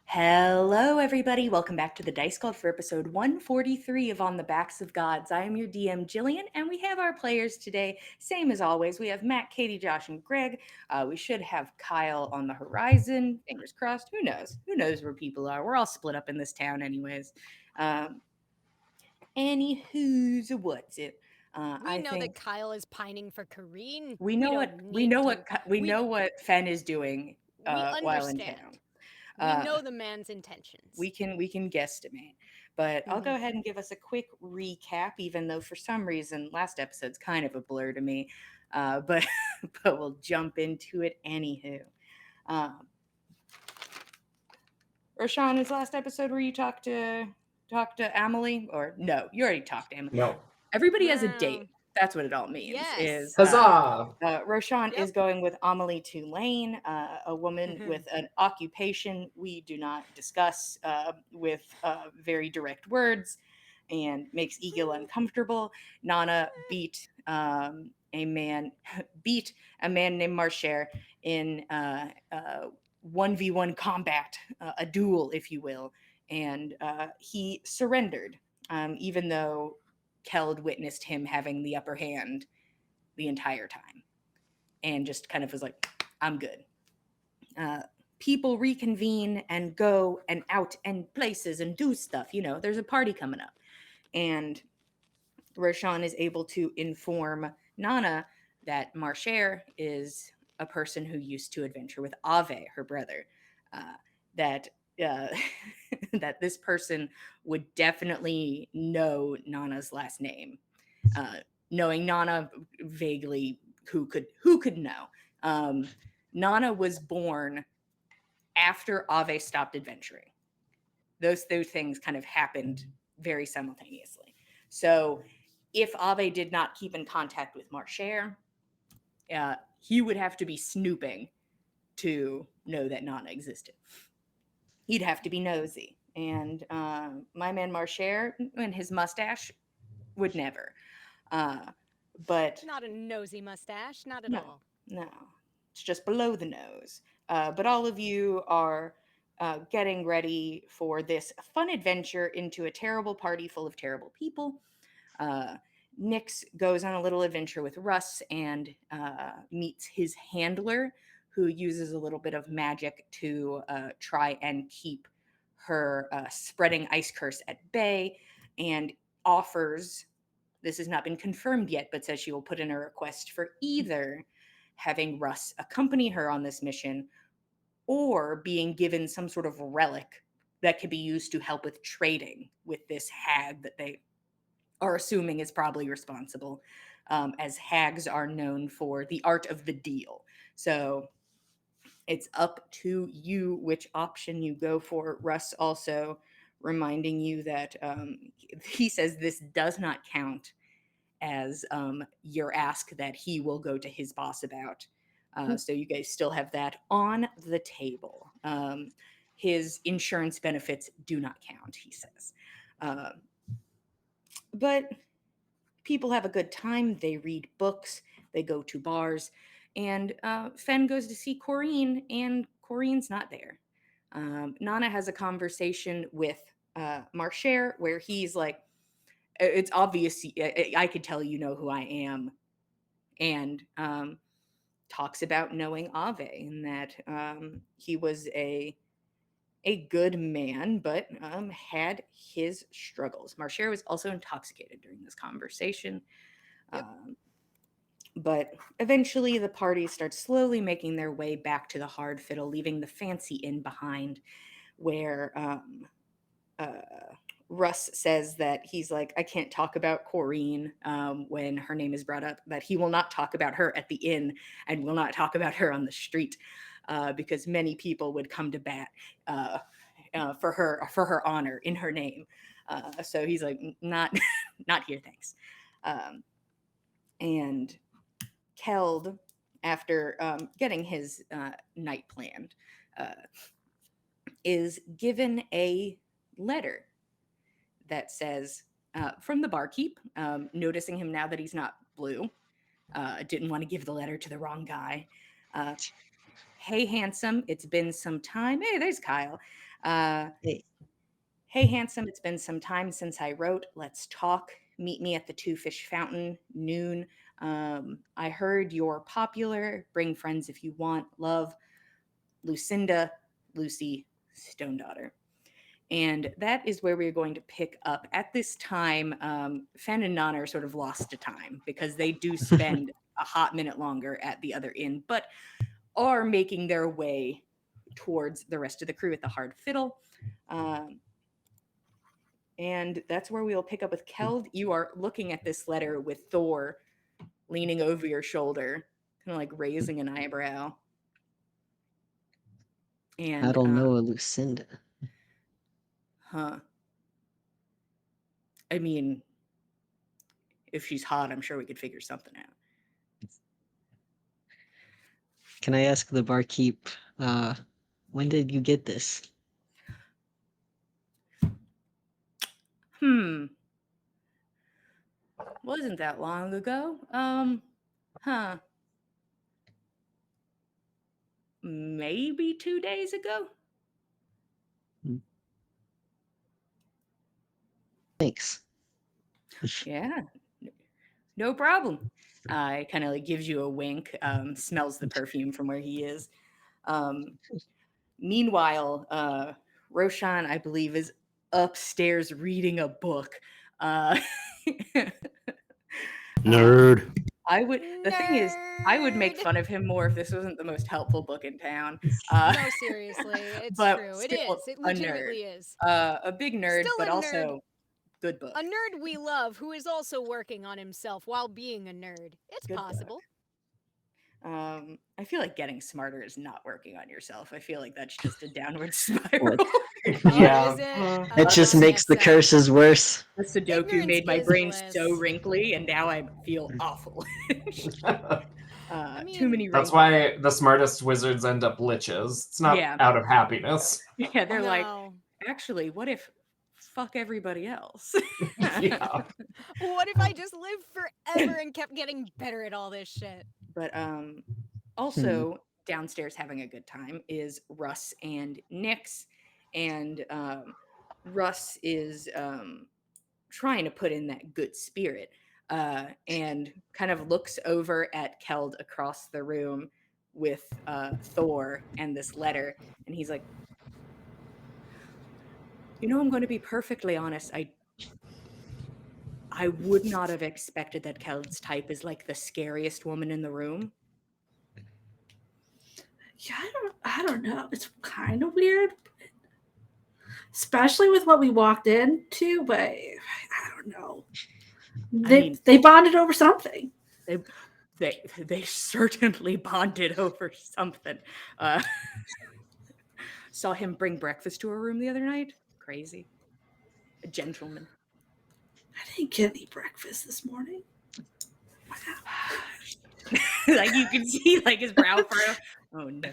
Hello, everybody. Welcome back to the Dice Called for episode 143 of On the Backs of Gods. I am your DM, Jillian, and we have our players today. Same as always, we have Matt, Katie, Josh, and Greg. We should have Kyle on the horizon. Fingers crossed. Who knows? Who knows where people are? We're all split up in this town, anyways. Anywho's what's it? We I know that think Kyle is pining for Kareen. we We know don't what we need know to. what we We know what Fen is doing we while in town. understand. We Uh, know the man's intentions. we can guesstimate, but I'll go Mhm. ahead and give us a quick recap, even though for some reason last episode's kind of a blur to me. But but we'll jump into it anywho. um Roshan, is last episode where you talked to Amelie, or no, you already talked to Amelie. No. Everybody has a date. No. That's what it all means. Yes. Is Huzzah! Roshan Yep. is going with Amelie Tulane, a woman Mhm. with an occupation we do not discuss with very direct words, and makes Eagle uncomfortable. Nana a man beat a man named Marcher in 1v1 combat, a duel, if you will, and he surrendered, even though Keld witnessed him having the upper hand the entire time and just kind of was like, I'm good. Uh, People reconvene and go and out and places and do stuff. There's a party coming up. And Roshan is able to inform Nana that Marcher is a person who used to adventure with Ave, her brother. That uh, that this person would definitely know Nana's last name. Uh, Knowing Nana vaguely, who could know? Um, Nana was born after Ave stopped adventuring. Those two things kind of happened very simultaneously. So if Ave did not keep in contact with Marcher, he would have to be snooping to know that Nana existed. He'd have to be nosy. And my man Marcher and his mustache would never. Uh, but Not a nosy mustache. Not at no, all. no, it's just below the nose. But all of you are getting ready for this fun adventure into a terrible party full of terrible people. Uh, Nix goes on a little adventure with Russ and meets his handler, who uses a little bit of magic to try and keep her spreading ice curse at bay, and offers, this has not been confirmed yet, but says she will put in a request for either having Russ accompany her on this mission or being given some sort of relic that could be used to help with trading with this hag that they are assuming is probably responsible, as hags are known for the art of the deal. So it's up to you which option you go for. Russ also reminding you that he says this does not count as your ask that he will go to his boss about. So you guys still have that on the table. His insurance benefits do not count, he says. Uh, but people have a good time. They read books, they go to bars, and Fen goes to see Corrine, and Corrine's not there. Nana has a conversation with Marcher where he's like, it's obvious, I could tell you know who I am, and talks about knowing Ave and that he was a good man, but had his struggles. Marcher was also intoxicated during this conversation. Yep. Um, but eventually, the party starts slowly making their way back to the Hard Fiddle, leaving the fancy inn behind, where uh, Russ says that he's like, I can't talk about Corrine when her name is brought up, that he will not talk about her at the inn and will not talk about her on the street, because many people would come to bat for her honor in her name. So he's like, not not here, thanks. Um, and Keld, after getting his night planned, uh, is given a letter that says, from the barkeep, noticing him now that he's not blue, didn't want to give the letter to the wrong guy. Uh, Hey, handsome, it's been some time. Hey, there's Kyle. Uh, Hey, hey, handsome, it's been some time since I wrote. Let's talk. Meet me at the Two Fish Fountain, noon. I heard you're popular. Bring friends if you want. Love, Lucinda, Lucy, Stone Daughter. And that is where we're going to pick up. At this time, Fen and Nan are sort of lost to time because they do spend a hot minute longer at the other inn, but are making their way towards the rest of the crew at the Hard Fiddle. Um, and that's where we'll pick up with Keld. You are looking at this letter with Thor leaning over your shoulder, kind of like raising an eyebrow. I And, don't know a Lucinda. huh. I mean, if she's hot, I'm sure we could figure something out. Can I ask the barkeep, when did you get this? Wasn't that long ago. Huh. Maybe 2 days ago? Thanks. Yeah, no problem. It kind of like gives you a wink, smells the perfume from where he is. Um, meanwhile, Roshan, I believe, is upstairs reading a book. Uh, Nerd. the thing is, I would make Nerd. fun of him more if this wasn't the most helpful book in town. No, seriously, it's But true. It still is. It a nerd. legitimately is. A big nerd, Still but a nerd. also good book. A nerd we love who is also working on himself while being a nerd. It's Good possible. book. I feel like getting smarter is not working on yourself. I feel like that's just a downward spiral. Oh, is it? It just makes the curses worse. The Sudoku Ignorance made my is brain bliss. so wrinkly, and now I feel awful. Too many wrinkles. That's why the smartest wizards end up liches. It's not out of happiness. Yeah, they're like, No. actually, what if fuck everybody else? Yeah. What if I just lived forever and kept getting better at all this shit? But also downstairs having a good time is Russ and Nyx, and Russ is trying to put in that good spirit, and kind of looks over at Keld across the room with Thor and this letter, and he's like, I'm going to be perfectly honest. I would not have expected that Keld's type is like the scariest woman in the room. Yeah, I don't know. It's kind of weird, especially with what we walked into. But I don't know. They bonded over something. They certainly bonded over something. Saw him bring breakfast to her room the other night. Crazy. A gentleman. I didn't get any breakfast this morning. Like you can see like his brow furrow. Oh no.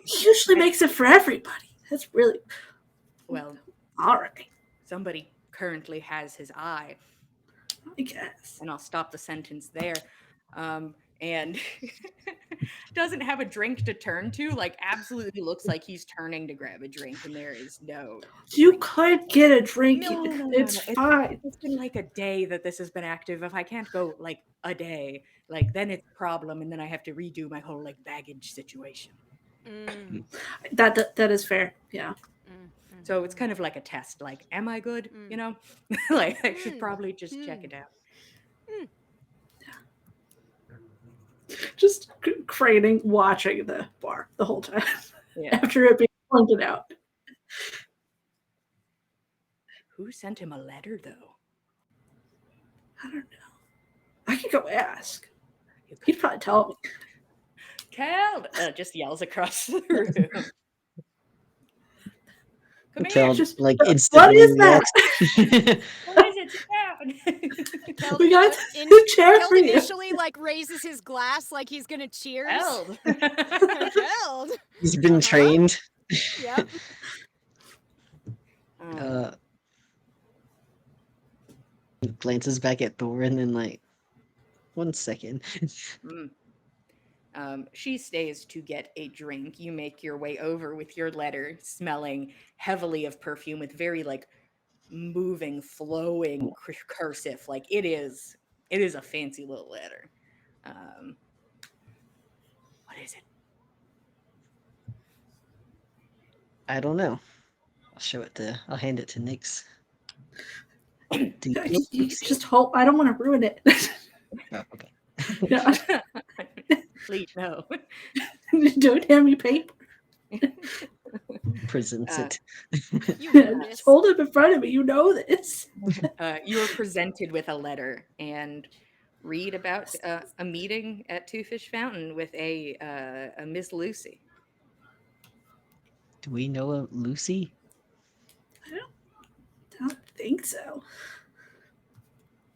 He usually makes it for everybody. That's really well. All right. Somebody currently has his eye. I guess. And I'll stop the sentence there. And doesn't have a drink to turn to, like absolutely looks like he's turning to grab a drink, and there is no. You could get a drink. No, it's fine. It's been like a day that this has been active. If I can't go like a day, like then it's a problem, and then I have to redo my whole like baggage situation. That is fair. Yeah. So it's kind of like a test. Like, am I good? Like I should probably just check it out. Just craning, watching the bar the whole time after it being pointed out. Who sent him a letter, though? I don't know. I could go ask. He'd probably tell me. Keld just yells across the room. Come Keld, here. like instantly. What is that? What is it? Sit down. We got a chair for you. Initially, like raises his glass like he's gonna cheers. Keld. He's been trained. Yep. Glances back at Thor and then like, 1 second. She stays to get a drink. You make your way over with your letter, smelling heavily of perfume with very like moving, flowing cursive. Like it is a fancy little letter. What is it? I don't know. I'll hand it to Nix. Do you know You Lucy? just hope I don't want to ruin it. Oh, okay. Yeah. Please no. Don't hand me paper. Presents Uh, it. You know Just this. hold it in front of me. You know this. You are presented with a letter and read about a meeting at Two Fish Fountain with a Miss Lucy. Do we know a Lucy? I don't think so.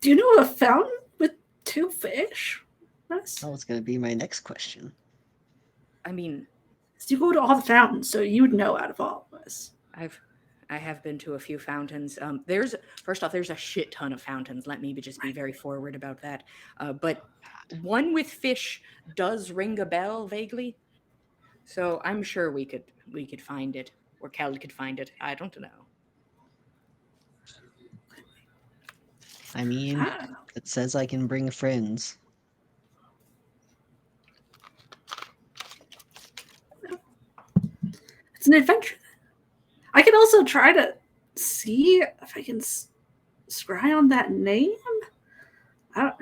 Do you know a fountain with 2 fish? Russ? That was going to be my next question. I mean, You go to all the fountains, so you would know out of all of us. I have been to a few fountains. First off, there's a shit ton of fountains. Let me just be very forward about that. But one with fish does ring a bell vaguely. So I'm sure we could find it, or Kel could find it. I don't know. I mean, I don't know. it says I can bring friends. It's an adventure. I can also try to see if I can scry on that name. I've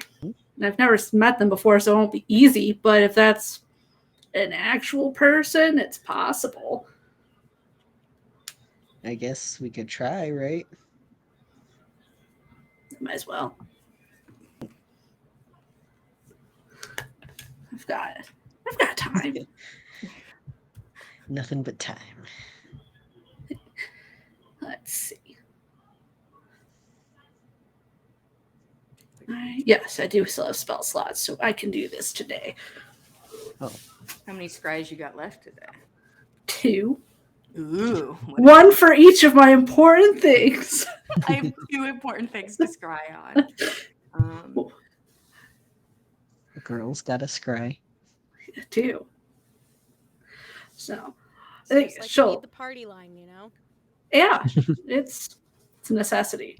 never met them before, so it won't be easy. But if that's an actual person, it's possible. I guess we could try, right? Might as well. I've got time. Nothing but time. Let's see. Yes, I do still have spell slots, so I can do this today. Oh, How many scries you got left today? 2. Ooh. 1 for each of my important things. I have 2 important things to scry on. the girl's got a scry. 2. So, So just like you need the party line, you know? Yeah, it's a necessity.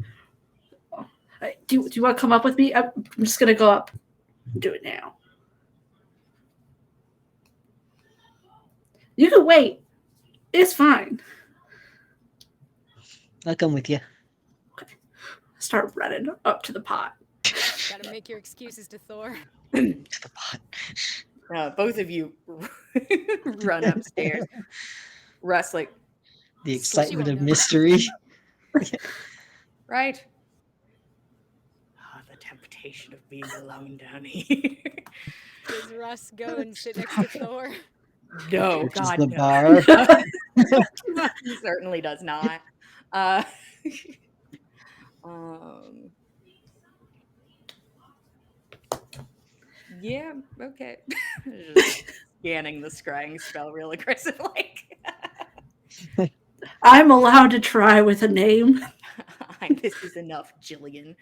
Do you want to come up with me? I'm just gonna go up and do it now. You can wait. It's fine. I'll come with you. Start running up to the pot. Gotta make your excuses to Thor. To the pot. Both of you run upstairs. Russ, like, The Of course you excitement won't of know. mystery. right? The temptation of being alone down here. Does Russ go and sit next to Thor? No, Which is God, the no. bar. He certainly does not. Um, yeah, okay. Just scanning the scrying spell real aggressive like. I'm allowed to try with a name. This is enough, Jillian.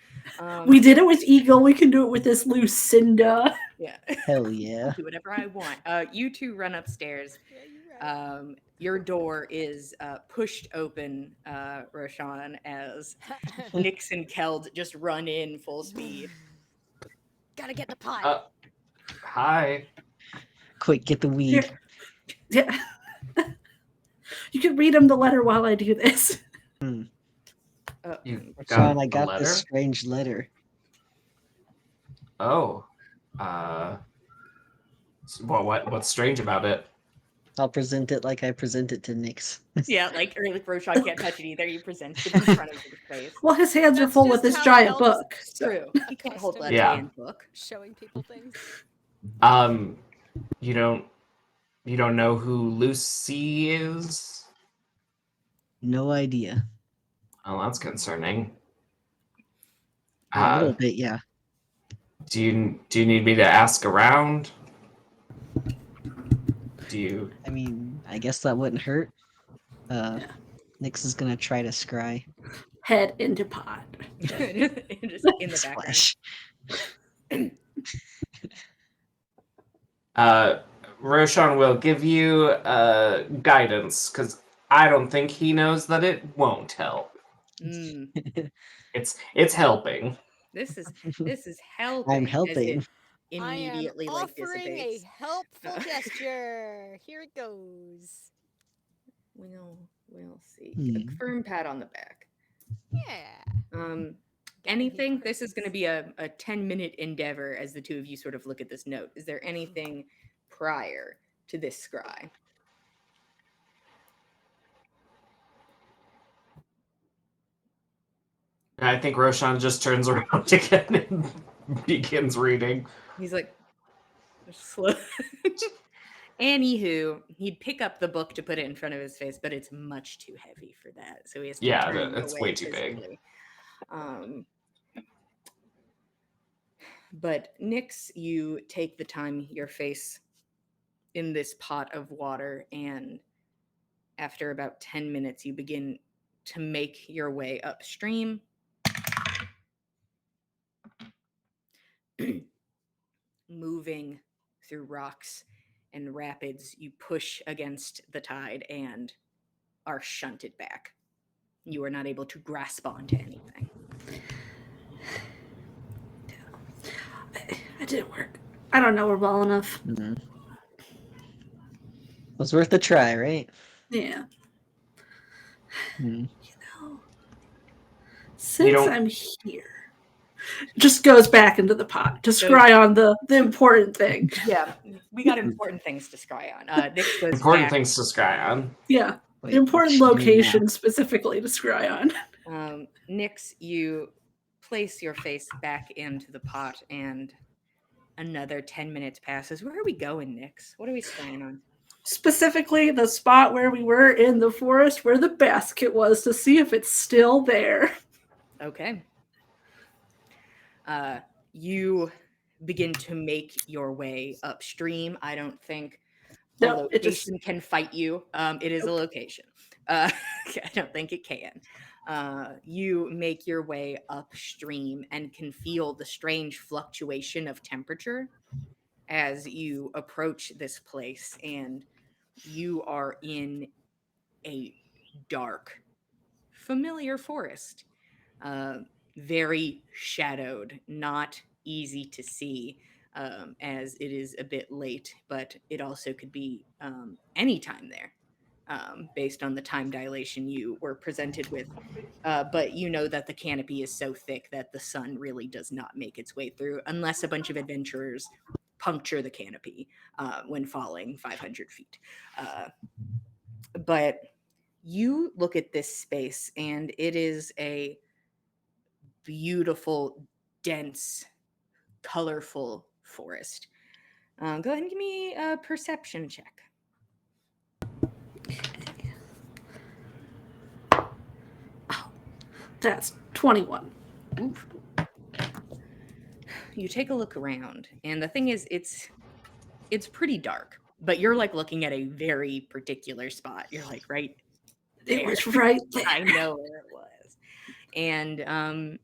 We did it with Eagle. We can do it with this Lucinda. Yeah. Hell yeah. I'll do whatever I want. You two run upstairs. Yeah, you're right. Your door is pushed open, Roshan, as Nix and Keld just run in full speed. Gotta get the pot. Hi. Quick, get the weed. Yeah. You can read him the letter while I do this. You Sean, got I the got letter? this strange letter. Oh. What's strange about it? I'll present it like I present it to Nix. Yeah, like Roshan can't touch it either. You present it in front of his face. Well, his hands are That's full with just this how giant Kel's book. It's true. He can't hold that Yeah. giant book. Showing people things. You don't know who Lucy is? No idea. Oh, that's concerning. A little bit, yeah. Do you need me to ask around? Do you? I mean, I guess that wouldn't hurt. Nix is gonna try to scry. Head into pot. Just in the background. Splash. Roshan will give you guidance, because I don't think he knows that it won't help. Mm, It's helping. this is I'm helping as helping. it I am immediately offering a dissipates. helpful Uh, gesture. Here it goes. We'll see. A Hmm. firm pat on the back. Yeah. Um, Getting his anything? This is going to praise. be a 10-minute endeavor as the two of you sort of look at this note. Is there anything prior to this scry? I think Roshan just turns around again and begins reading. He's like, slow. Anywho, he'd pick up the book to put it in front of his face, but it's much too heavy for that, so he has to Yeah, turn it's away way too big. physically. But Nyx, you take the time your face in this pot of water, and after about 10 minutes, you begin to make your way upstream. Moving through rocks and rapids, you push against the tide and are shunted back. You are not able to grasp onto anything. It didn't work. I don't know her well enough. Hmm. Was worth a try, right? Yeah. Hmm. Since don't- I'm here. Just goes back into the pot to scry on the important thing. Yeah, we got important things to scry on. Nyx goes Important back. things to scry on. Yeah. Wait, The important what you mean now? location specifically to scry on. Nyx, you place your face back into the pot, and another 10 minutes passes. Where are we going, Nyx? What are we scrying on? Specifically, the spot where we were in the forest where the basket was to see if it's still there. Okay. You begin to make your way upstream. I don't think a No, it just location can fight you. It is a location. I don't think it can. You make your way upstream and can feel the strange fluctuation of temperature as you approach this place, and you are in a dark, familiar forest. Very shadowed, not easy to see, as it is a bit late, but it also could be any time there, based on the time dilation you were presented with. But you know that the canopy is so thick that the sun really does not make its way through unless a bunch of adventurers puncture the canopy when falling 500 feet. But you look at this space, and it is a beautiful, dense, colorful forest. Go ahead and give me a perception check. that's 21. Oof. You take a look around, and the thing is, it's pretty dark, but you're like looking at a very particular spot. You're like, right It there. was right there. I know where it was. And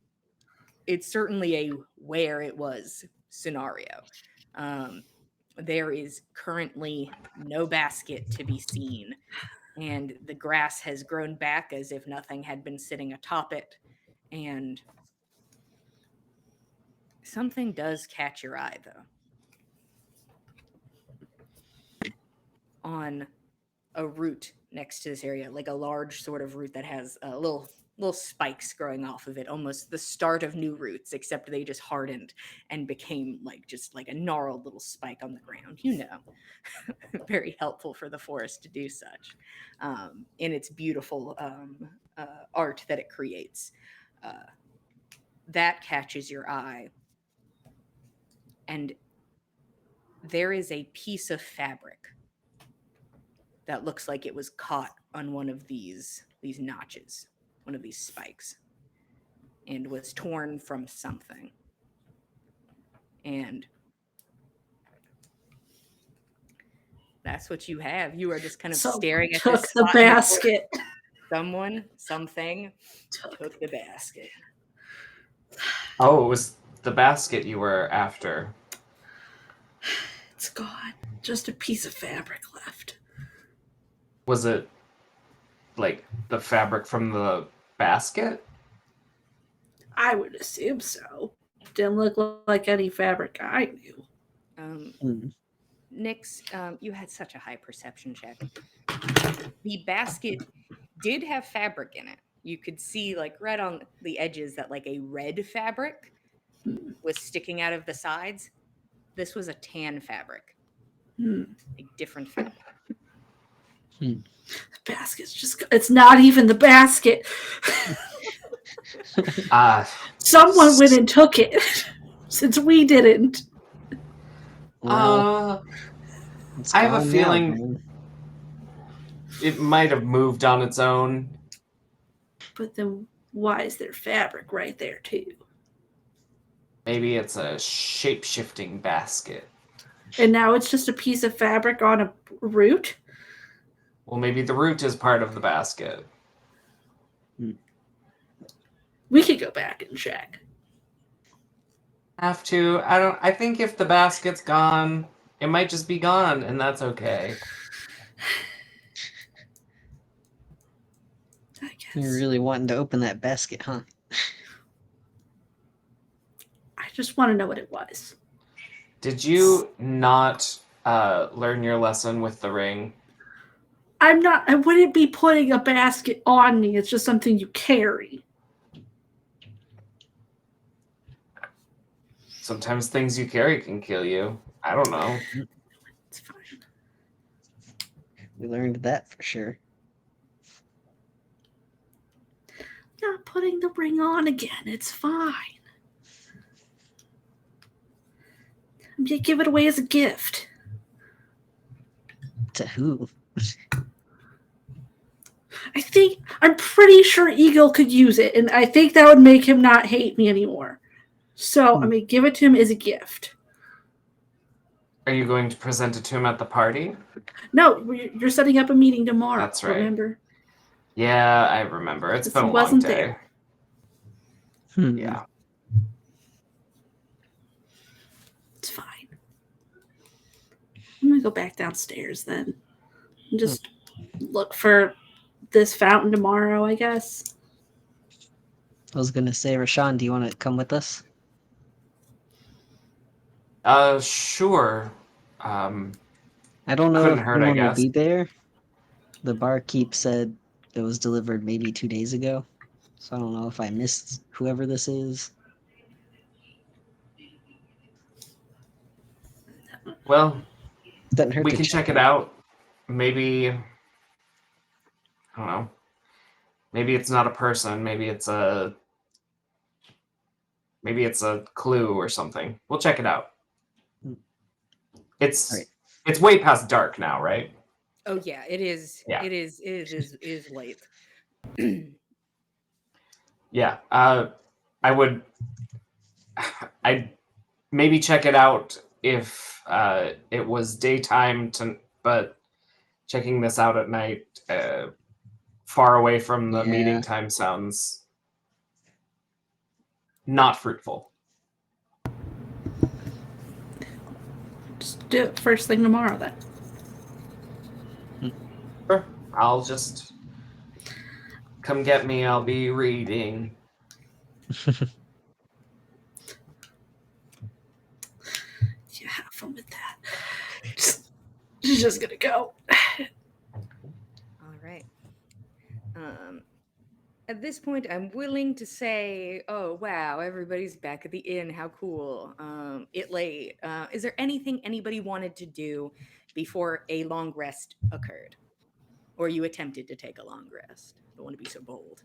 it's certainly a where it was scenario. There is currently no basket to be seen, and the grass has grown back as if nothing had been sitting atop it. And something does catch your eye, though. On a root next to this area, like a large sort of root that has little spikes growing off of it, almost the start of new roots, except they just hardened and became like just like a gnarled little spike on the ground. Very helpful for the forest to do such, in its beautiful art that it creates. That catches your eye, and there is a piece of fabric that looks like it was caught on one of these notches, one of these spikes, and was torn from something. And that's what you have. You are just kind of So staring at took this the spot in the forest. basket. Someone, something took the basket. Oh, it was the basket you were after. It's gone. just a piece of fabric left. Was it like the fabric from the basket? I would assume so. Didn't look like any fabric I knew. Hmm. Nix, you had such a high perception check. The basket did have fabric in it. You could see, like, right on the edges that, like, a red fabric was sticking out of the sides. This was a tan fabric, Hmm. a different fabric. Hmm. The basket's it's not even the basket. Someone went and took it since we didn't. Well, it's I have a gone now, feeling man. it might have moved on its own. But then why is there fabric right there too? Maybe it's a shape-shifting basket. And now it's just a piece of fabric on a root? Well, maybe the root is part of the basket. We could go back and check. Have to. I think if the basket's gone, it might just be gone, and that's okay. I guess. You're really wanting to open that basket, huh? I just want to know what it was. Did you not learn your lesson with the ring? I wouldn't be putting a basket on me. It's just something you carry. Sometimes things you carry can kill you. I don't know. It's fine. We learned that for sure. Not putting the ring on again. It's fine. I'm going to give it away as a gift. To who? I'm pretty sure Eagle could use it, and I think that would make him not hate me anymore. So I'm going to give it to him as a gift. Are you going to present it to him at the party? No, you're setting up a meeting tomorrow. That's right. Remember? Yeah, I remember. It's been a long day. Yeah. It's fine. I'm going to go back downstairs then. And just look for this fountain tomorrow, I guess. I was gonna say, Rashawn, do you want to come with us? Sure. I don't know Couldn't if hurt, I anyone will guess. be there. The barkeep said it was delivered maybe 2 days ago, so I don't know if I missed whoever this is. Well, Doesn't hurt we to can check it out. Maybe, I don't know. Maybe it's not a person. Maybe it's a clue or something. We'll check it out. It's Right. It's way past dark now, right? Oh yeah, it is. Yeah. It is late. Yeah. I'd maybe check it out if it was daytime, but checking this out at night, far away from the meeting time, sounds not fruitful. Just do it first thing tomorrow then. Sure. I'll just come get me. I'll be reading. Yeah, have fun with that. She's just gonna go. All right. At this point, I'm willing to say, oh wow, everybody's back at the inn. How cool. It late. Is there anything anybody wanted to do before a long rest occurred, or you attempted to take a long rest? Don't want to be so bold.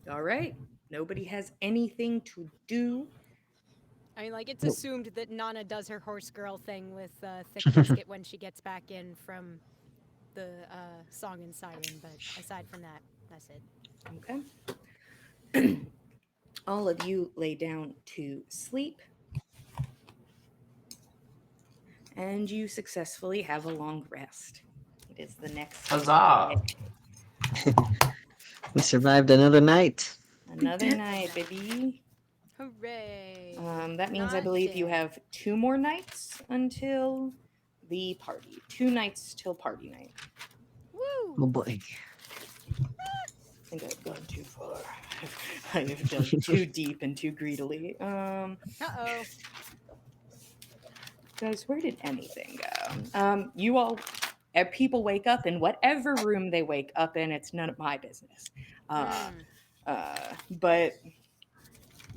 All right. Nobody has anything to do. I mean, like, it's assumed that Nana does her horse girl thing with Thick Biscuit when she gets back in from the Song and Siren, but aside from that, that's it. Okay. All of you lay down to sleep. And you successfully have a long rest. It is the next Huzzah! We survived another night. Another night, baby. Hooray! That means I Not believe you dead. have 2 more nights until the party. 2 nights till party night. Woo! Oh boy. I think I've gone too far. I have dug too deep and too greedily. Uh-oh. Guys, where did anything go? You all, people wake up in whatever room they wake up in. It's none of my business. But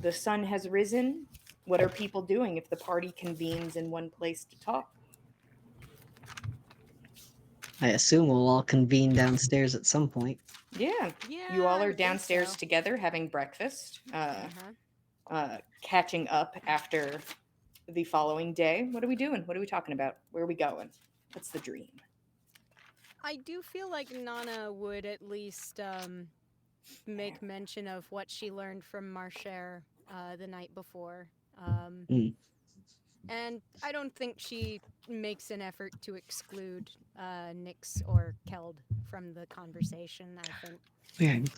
the sun has risen. What are people doing if the party convenes in one place to talk? I assume we'll all convene downstairs at some point. Yeah, Yeah, you all I are would think downstairs so. together having breakfast, Uh-huh. catching up after the following day. What are we doing? What are we talking about? Where are we going? What's the dream? I do feel like Nana would at least make mention of what she learned from Marcher the night before. Mm. And I don't think she makes an effort to exclude Nyx or Keld from the conversation. I think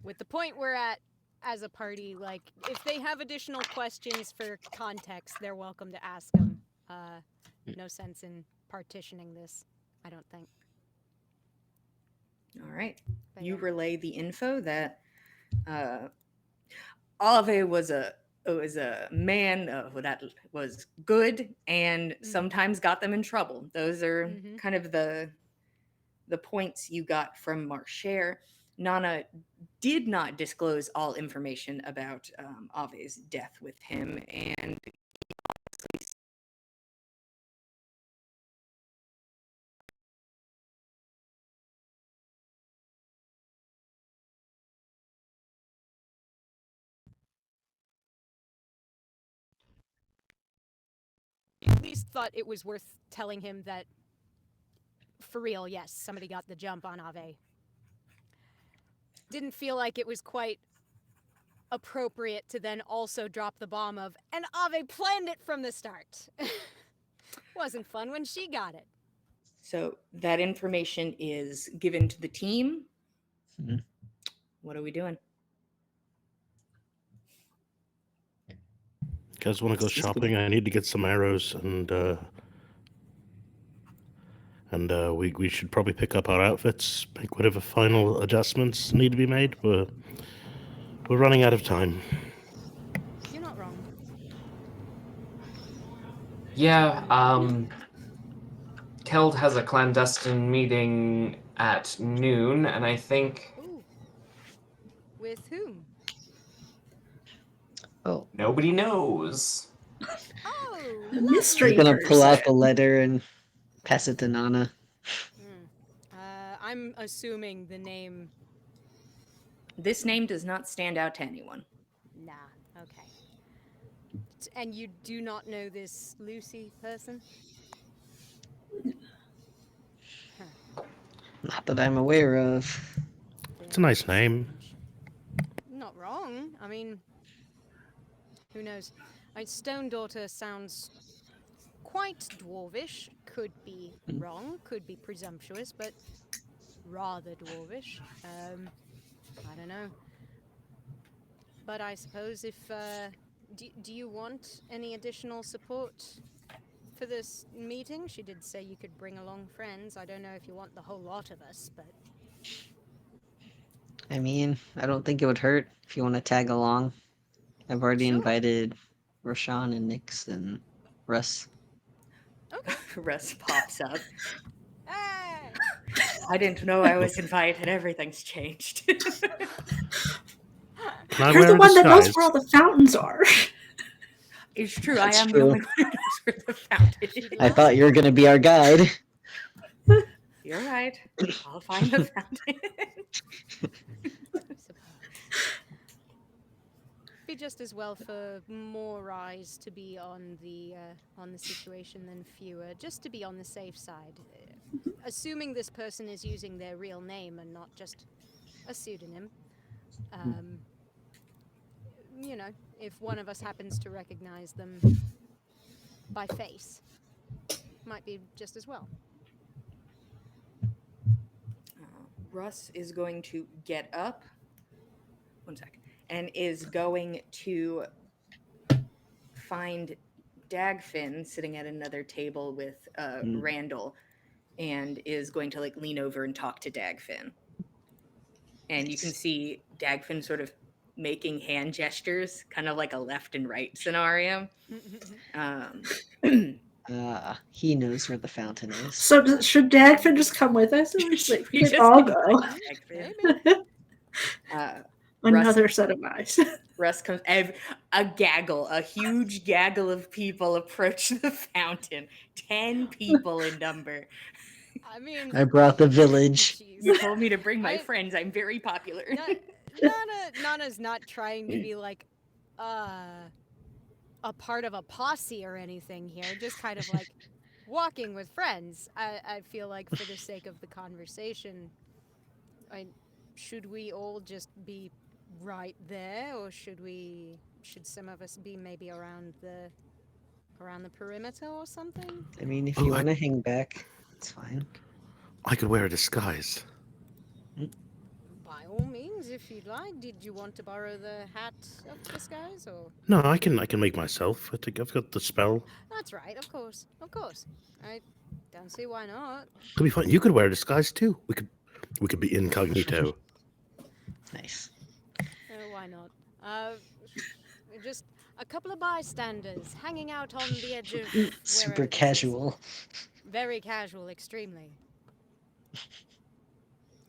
with the point we're at as a party, like, if they have additional questions for context, they're welcome to ask them. No sense in partitioning this, I don't think. All right. But You yeah. relay the info that Ave was a man that was good and sometimes got them in trouble. Those are kind of the points you got from Marcher. Nana did not disclose all information about Ave's death with him, and At least thought it was worth telling him that, for real, yes, somebody got the jump on Ave. Didn't feel like it was quite appropriate to then also drop the bomb of, and Ave planned it from the start. Wasn't fun when she got it. so that information is given to the team. Mhm. What are we doing? Guys, want to go shopping? I need to get some arrows, and we should probably pick up our outfits, make whatever final adjustments need to be made. We're running out of time. You're not wrong. Yeah, Keld has a clandestine meeting at noon, and I think Ooh. With whom? Oh, nobody knows. Oh, A lovely. mystery he's gonna pull out the person. letter and pass it to Nana. I'm assuming the name. This name does not stand out to anyone. Nah, okay. And you do not know this Lucy person? Not that I'm aware of. It's a nice name. Not wrong. I mean, who knows? Stone Daughter sounds quite dwarvish. Could be wrong, could be presumptuous, but rather dwarvish. I don't know. But I suppose if, do you want any additional support for this meeting? She did say you could bring along friends. I don't know if you want the whole lot of us, but... I mean, I don't think it would hurt if you want to tag along. I've already Sure. invited Rashawn and Nyx and Russ. Okay. Russ pops up. Hey! I didn't know I was invited. Everything's changed. Can I You're wear the a one that knows disguise? where all the fountains are. It's true. That's I am the true. only one who knows where the fountain is. She'd I thought you were gonna be our guide. You're right. I'll find the fountain. Be just as well for more eyes to be on the situation than fewer, just to be on the safe side. Assuming this person is using their real name and not just a pseudonym. You know, if one of us happens to recognize them by face, might be just as well. Russ is going to get up. One sec. And is going to find Dagfin sitting at another table with Randall, and is going to like lean over and talk to Dagfin. And you can see Dagfin sort of making hand gestures, kind of like a left and right scenario. He knows where the fountain is. So should Dagfin just come with us? Or Should we we could just all invite go. Dagfin? Maybe. Another set of eyes. Russ comes. A huge gaggle of people approach the fountain. 10 people in number. I mean, I brought the village. jeez. You told me to bring my I- friends. I'm very popular. Nana's not trying to be like a part of a posse or anything here. Just kind of like walking with friends. I feel like for the sake of the conversation, should we all just be right there, or should some of us be maybe around the perimeter or something? I mean, if Oh, you I- want to hang back, it's fine. I could wear a disguise. By all means, if you'd like. Did you want to borrow the hat of disguise, or? No, I can make myself. I think I've got the spell. That's right, of course. I don't see why not. Could be fun. You could wear a disguise too. We could be incognito. Nice. Why not? Just a couple of bystanders hanging out on the edge of wherever Super this is. casual. Very casual, extremely.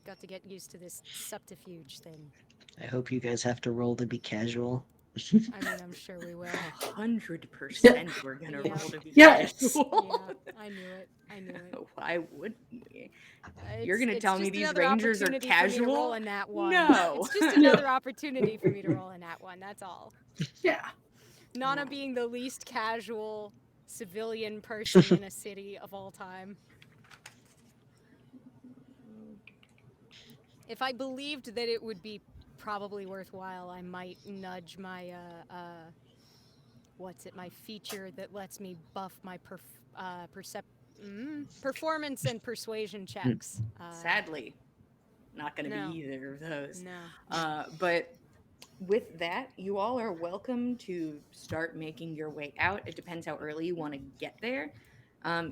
Got to get used to this subterfuge thing. I hope you guys have to roll to be casual. I mean, I'm sure we will. 100% we're gonna Yeah. roll to be Yes. Yeah, I knew it. Why wouldn't we? It's- You're gonna it's tell me just these another Rangers are opportunity for me to casual? roll a nat one. No. It's just another opportunity for me to roll a nat one, that's all. Yeah. Nana being the least casual civilian person in a city of all time. If I believed that it would be probably worthwhile, I might nudge my my feature that lets me buff my performance and persuasion checks. Sadly, not gonna no. be either of those. No. But with that, you all are welcome to start making your way out. It depends how early you want to get there.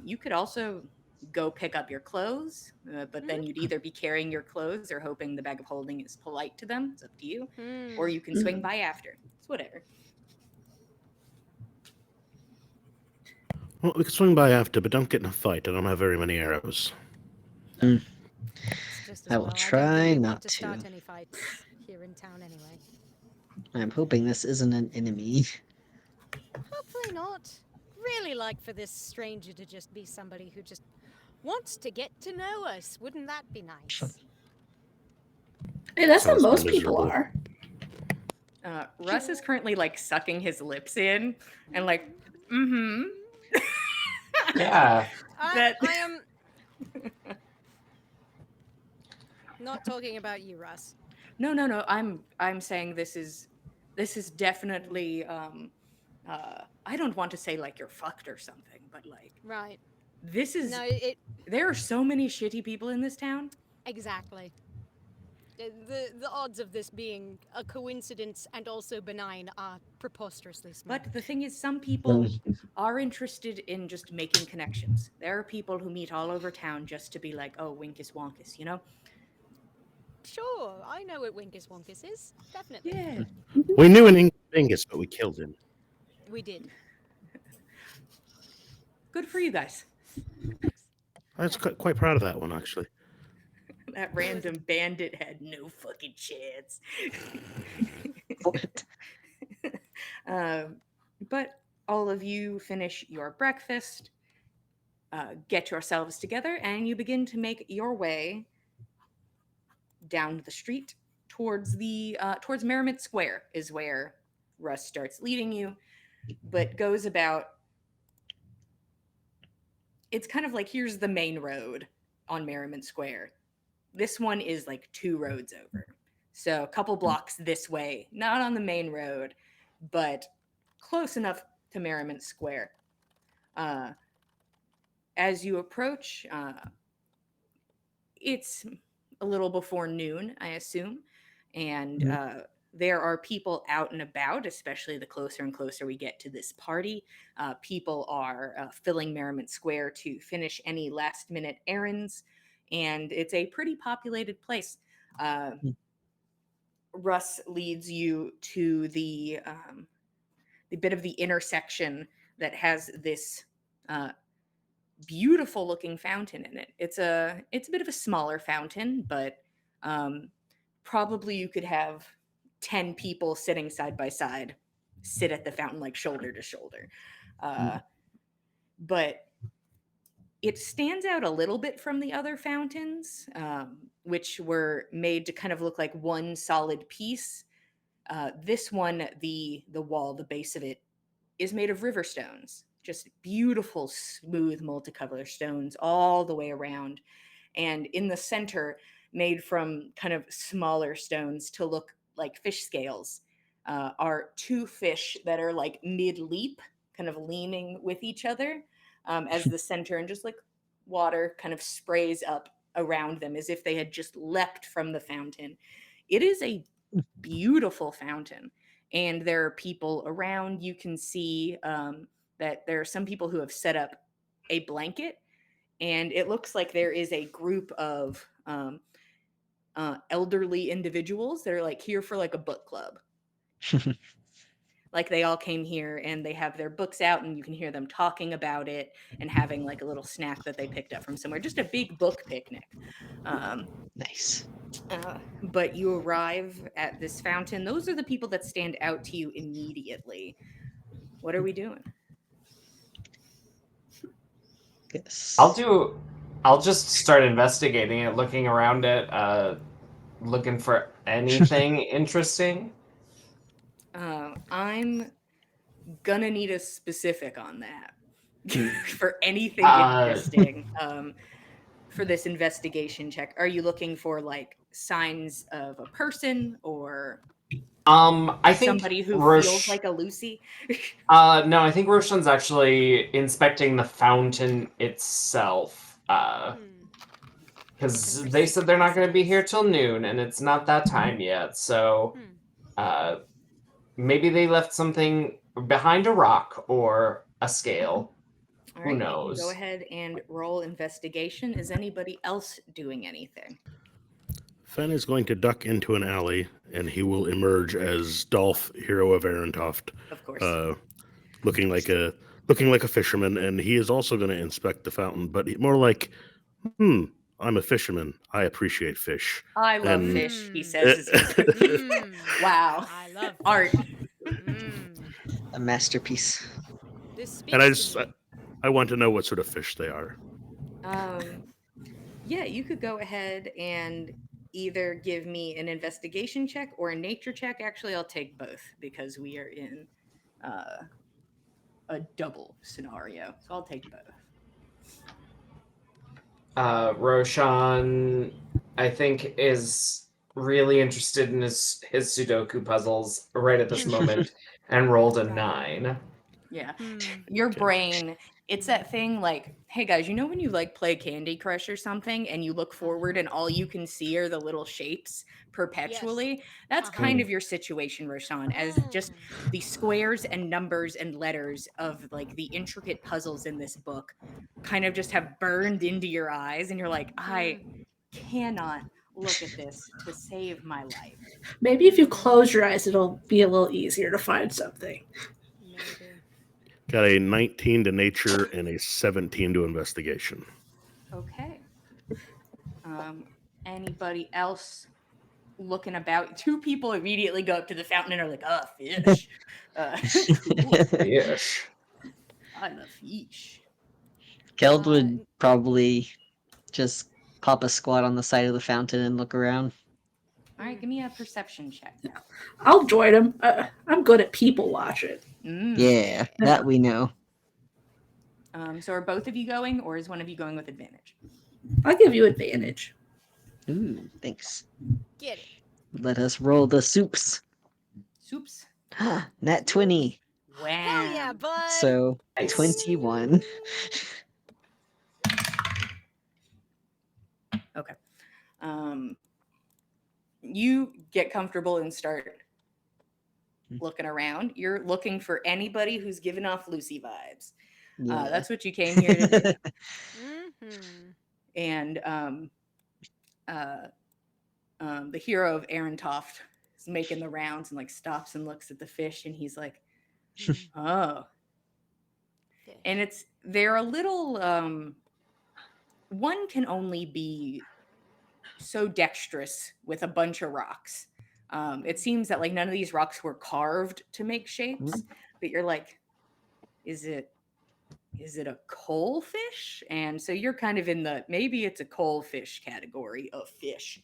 You could also go pick up your clothes, but then you'd either be carrying your clothes or hoping the bag of holding is polite to them. It's up to you. Or you can swing by after. It's whatever. Well, we could swing by after, but don't get in a fight. I don't have very many arrows. It's just as I will well. try I don't really not want to start to. any fights here in town anyway. I'm hoping this isn't an enemy. Hopefully not. Really like for this stranger to just be somebody who just wants to get to know us. Wouldn't that be nice? Hey, that's how Sounds most people miserable. are. Russ is currently like sucking his lips in and like, mm-hmm. Yeah. I am not talking about you, Russ. No. I'm saying this is definitely I don't want to say like you're fucked or something, but like Right. this is No, there are so many shitty people in this town. exactly. The odds of this being a coincidence and also benign are preposterously small. But the thing is, some people are interested in just making connections. There are people who meet all over town just to be like, oh, Winkus Wonkus, you know? Sure, I know what Winkus Wonkus is. Definitely. Yeah. We knew an Angus, but we killed him. We did. Good for you guys. I was quite proud of that one, actually. That random bandit had no fucking chance. What? But all of you finish your breakfast, get yourselves together, and you begin to make your way down the street towards towards Merriment Square is where Russ starts leading you, but goes about. It's kind of like here's the main road on Merriment Square. This one is like 2 roads over. So a couple blocks this way, not on the main road, but close enough to Merriment Square. As you approach, it's a little before noon, I assume. And Mhm. there are people out and about, especially the closer and closer we get to this party. People are filling Merriment Square to finish any last minute errands. And it's a pretty populated place. Uh, Russ leads you to the bit of the intersection that has this uh, beautiful looking fountain in it. It's a bit of a smaller fountain, but um, probably you could have 10 people sitting side by side, sit at the fountain like shoulder to shoulder. Uh, but it stands out a little bit from the other fountains, which were made to kind of look like one solid piece. This one, the wall, the base of it, is made of river stones, just beautiful, smooth, multicolor stones all the way around. And in the center, made from kind of smaller stones to look like fish scales, are two fish that are like mid leap, kind of leaning with each other as the center, and just like water kind of sprays up around them as if they had just leapt from the fountain. It is a beautiful fountain, and there are people around. You can see that there are some people who have set up a blanket, and it looks like there is a group of elderly individuals that are like here for like a book club. Like they all came here and they have their books out, and you can hear them talking about it and having like a little snack that they picked up from somewhere. Just a big book picnic. Um, Nice. but you arrive at this fountain. Those are the people that stand out to you immediately. What are we doing? Yes. I'll just start investigating it, looking around it, looking for anything interesting. I'm gonna need a specific on that Hmm. for anything Uh, interesting. For this investigation check, are you looking for like signs of a person or I think somebody who feels Roche. like a Lucy? No, I think Roshan's actually inspecting the fountain itself. Hmm. Looking Because for they said they're not going to be here suggestions. till noon, and it's not that time yet. So, Hmm. uh, maybe they left something behind a rock or a scale. All Who right, you can go knows? ahead and roll investigation. Is anybody else doing anything? Fen is going to duck into an alley, and he will emerge as Dolph, hero of Arentoft, Of course. uh, looking like a fisherman. And he is also going to inspect the fountain, but more like, I'm a fisherman. I appreciate fish. I love And fish, he Hmm. says as he Hmm. wow. I love Art. fish. Hmm. A masterpiece. This and I speaks to just me. I want to know what sort of fish they are. Um, yeah, you could go ahead and either give me an investigation check or a nature check. Actually, I'll take both because we are in uh, a double scenario. So I'll take both. Roshan, I think, is really interested in his Sudoku puzzles right at this moment and rolled a Right. 9. Yeah. Hmm. Your Okay. brain, it's Hmm. that thing like, hey guys, you know when you like play Candy Crush or something and you look forward and all you can see are the little shapes Yes. perpetually? That's Uh-huh. kind of your situation, Roshan, as just the squares and numbers and letters of like the intricate puzzles in this book kind of just have burned into your eyes, and you're like, I Hmm. cannot look at this to save my life. Maybe if you close your eyes, it'll be a little easier to find something. Maybe. Got a 19 to nature and a 17 to investigation. Okay. Um, Anybody else looking about? Two people immediately go up to the fountain and are like, "Oh, fish! Cool. Fish. I love fish." Geld Uh, would probably just pop a squat on the side of the fountain and look around. All right, give me a perception check. I'll join him. I'm good at people watching. Yeah, Yeah. that we know. So are both of you going, or is one of you going with advantage? I'll give you advantage. Ooh, thanks. get it. Let us roll the soups. Soups. Nat 20. Wow. Hell yeah, bud. So Nice. 21. Okay. You get comfortable and start Hmm. looking around. You're looking for anybody who's giving off Lucy vibes. Yeah. That's what you came here to do. Mm-hmm. And uh, the hero of Toft is making the rounds and like stops and looks at the fish, and he's like, "Oh." And Fish. they're a little. One can only be so dexterous with a bunch of rocks. It seems that like none of these rocks were carved to make shapes, but you're like, is it a coal fish? And so you're kind of in the maybe it's a coal fish category of fish,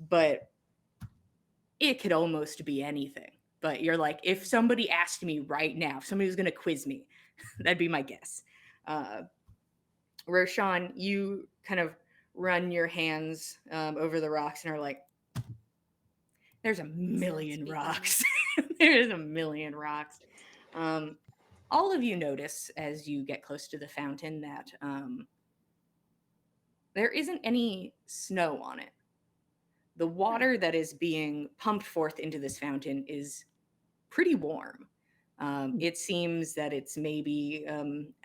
but it could almost be anything. But you're like, if somebody asked me right now, if somebody was going to quiz me, that'd be my guess. Roshan, you kind of run your hands over the rocks and are like, there's a million rocks. There's a million rocks. All of you notice as you get close to the fountain that there isn't any snow on it. The water that is being pumped forth into this fountain is pretty warm. It seems that it's maybe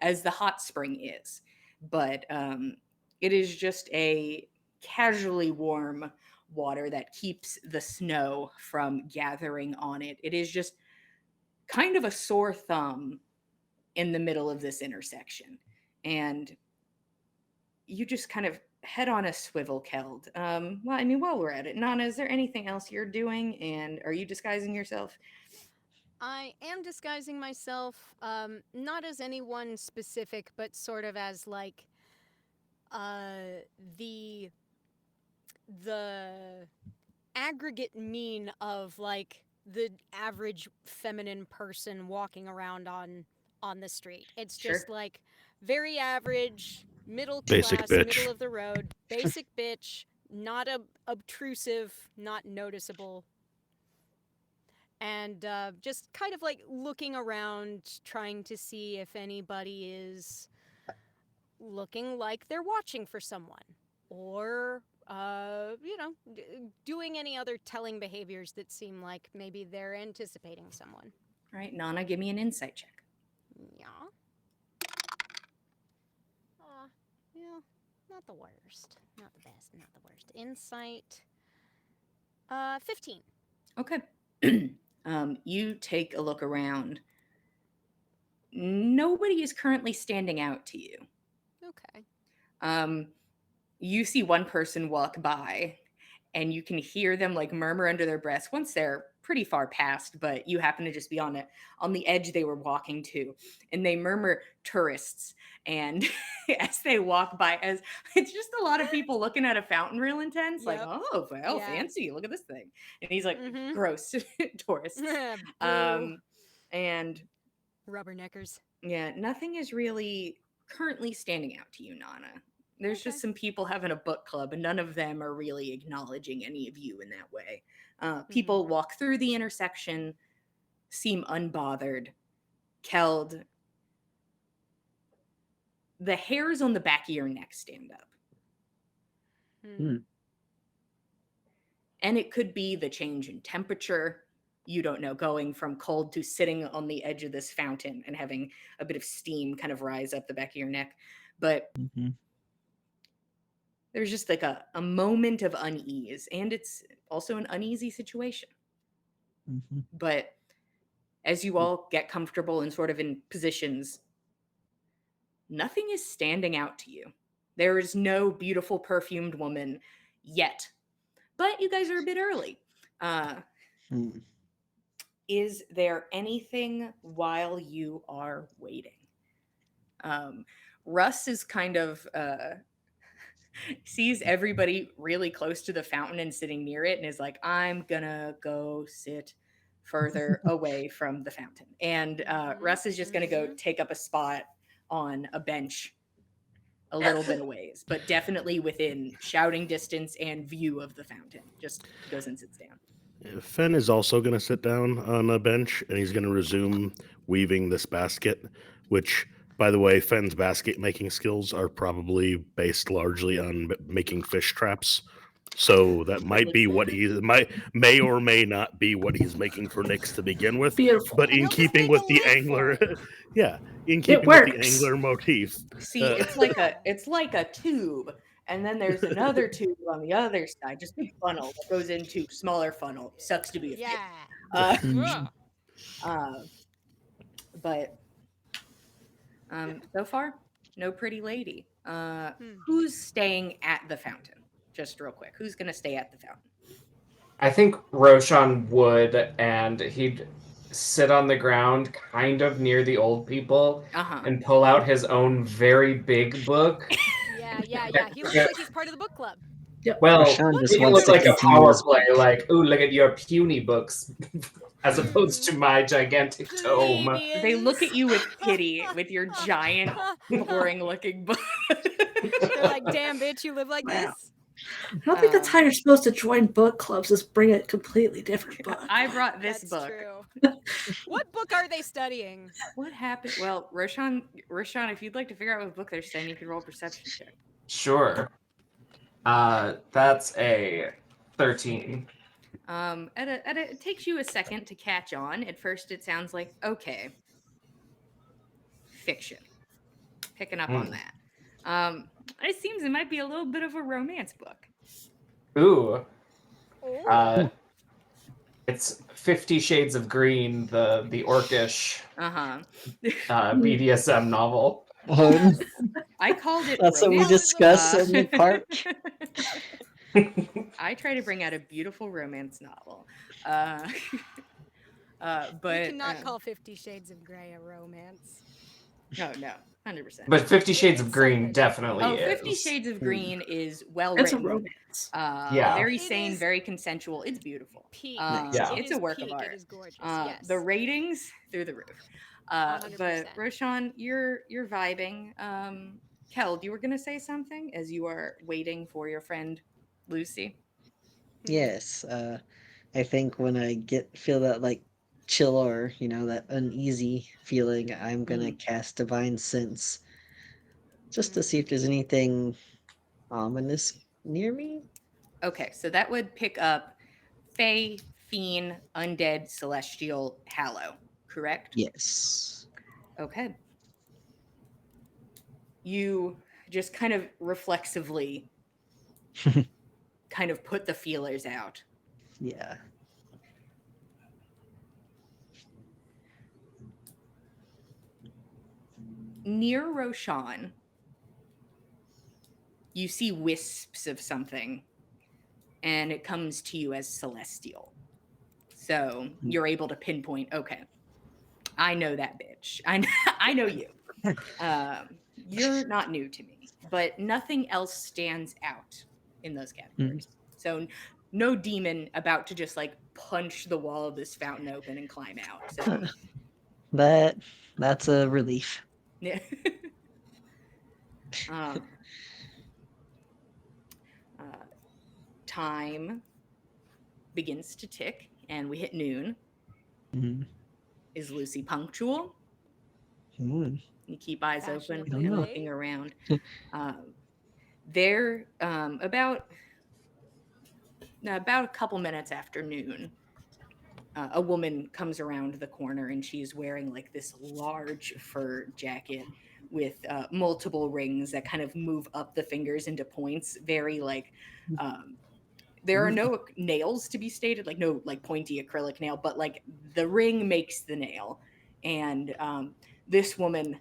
as the hot spring is, but it is just a casually warm water that keeps the snow from gathering on it. It is just kind of a sore thumb in the middle of this intersection. And you just kind of head on a swivel, Keld. Well, I mean, while we're at it, Nana, is there anything else you're doing? And are you disguising yourself? I am disguising myself, not as anyone specific, but sort of as like uh, the the aggregate mean of like the average feminine person walking around on the street. It's Sure. just like very average, middle Basic class, bitch. middle of the road, basic bitch, not obtrusive, not noticeable. And just kind of like looking around, trying to see if anybody is looking like they're watching for someone, or doing any other telling behaviors that seem like maybe they're anticipating someone. All right, Nana, give me an insight check. Yeah. Yeah, not the worst, not the best, not the worst. Insight. 15. Okay. You take a look around. Nobody is currently standing out to you. Okay. You see one person walk by, and you can hear them like murmur under their breaths once they're pretty far past, but you happen to just be on the edge they were walking to, and they murmur tourists. And as they walk by, as it's just a lot of people looking at a fountain real intense, like, Yep. oh well, Yeah. fancy, look at this thing. And he's like, Mhm. gross tourists. Boo. And Rubberneckers. yeah, nothing is really currently standing out to you, Nana. There's Okay. just some people having a book club, and none of them are really acknowledging any of you in that way. People walk through the intersection, seem unbothered. Keld, the hairs on the back of your neck stand up. And it could be the change in temperature. You don't know, going from cold to sitting on the edge of this fountain and having a bit of steam kind of rise up the back of your neck. But there's just like a moment of unease, and it's also an uneasy situation. But as you all get comfortable and sort of in positions, nothing is standing out to you. There is no beautiful perfumed woman yet, but you guys are a bit early. Is there anything while you are waiting? Russ is kind of sees everybody really close to the fountain and sitting near it, and is like, I'm gonna go sit further away from the fountain. And Russ is just gonna go take up a spot on a bench a little bit of ways, but definitely within shouting distance and view of the fountain. Just goes and sits down. Fen is also going to sit down on a bench, and he's going to resume weaving this basket, which By the way, Fenn's basket making skills are probably based largely on making fish traps. So that might be what may or may not be what he's making for Nyx to begin with. Beautiful. But And in he'll just keeping make with a the lid for angler, it. yeah, in keeping with the works. angler motif. See, it's like a tube, and then there's another tube on the other side, just a funnel that goes into smaller funnel. Sucks to be a fish. Yeah. Mm. Uh, but so far, no pretty lady. Who's staying at the fountain? Just real quick, who's gonna stay at the fountain? I think Roshan would, and he'd sit on the ground kind of near the old people and pull out his own very big book. Yeah. He looks like he's part of the book club. Well, Roshan just he can wants look to like a continue power his play, like, ooh, look at your puny books, as opposed to my gigantic tome. They look at you with pity with your giant, boring-looking book. They're like, damn, bitch, you live like Wow. this? I don't think that's how you're supposed to join book clubs, is bring a completely different book. I brought this That's book. true. What book are they studying? What happened? Well, Roshan, if you'd like to figure out what book they're studying, you can roll a perception check. Sure. That's a 13. It takes you a second to catch on. At first, it sounds like, okay, fiction. Picking up on that. It seems it might be a little bit of a romance book. Ooh. It's 50 Shades of Green, the orcish BDSM novel. I called it. That's what we romance. discussed in the park. I try to bring out a beautiful romance novel. But You cannot call 50 Shades of Grey a romance. No, 100%. But 50 Shades of It's Green something. definitely is. 50 Shades of Green is well It's a written. romance. Yeah. Very It sane, is very consensual. It's beautiful. Peak. Yeah. It's It a is work peak. of art. It is gorgeous. Yes. The ratings through the roof. 100%. But Roshan, you're vibing. Keld, you were gonna say something as you are waiting for your friend Lucy. Yes, I think when I feel that like chill or that uneasy feeling, I'm gonna cast Divine Sense just to see if there's anything ominous near me. Okay, so that would pick up Fey, Fiend, Undead, Celestial, Hallow, correct? Yes. Okay. You just kind of reflexively kind of put the feelers out. Yeah. Near Roshan, you see wisps of something, and it comes to you as celestial. So you're able to pinpoint, okay, I know that bitch. I know you. You're not new to me, but nothing else stands out in those categories. So no demon about to just like punch the wall of this fountain open and climb out. So that's a relief. yeah. Time begins to tick, and we hit noon. Is Lucy punctual? You keep eyes open and looking around. They're about a couple minutes after noon. A woman comes around the corner, and she's wearing like this large fur jacket with multiple rings that kind of move up the fingers into points. Very like there are no nails to be stated, like no like pointy acrylic nail, but like the ring makes the nail. And this woman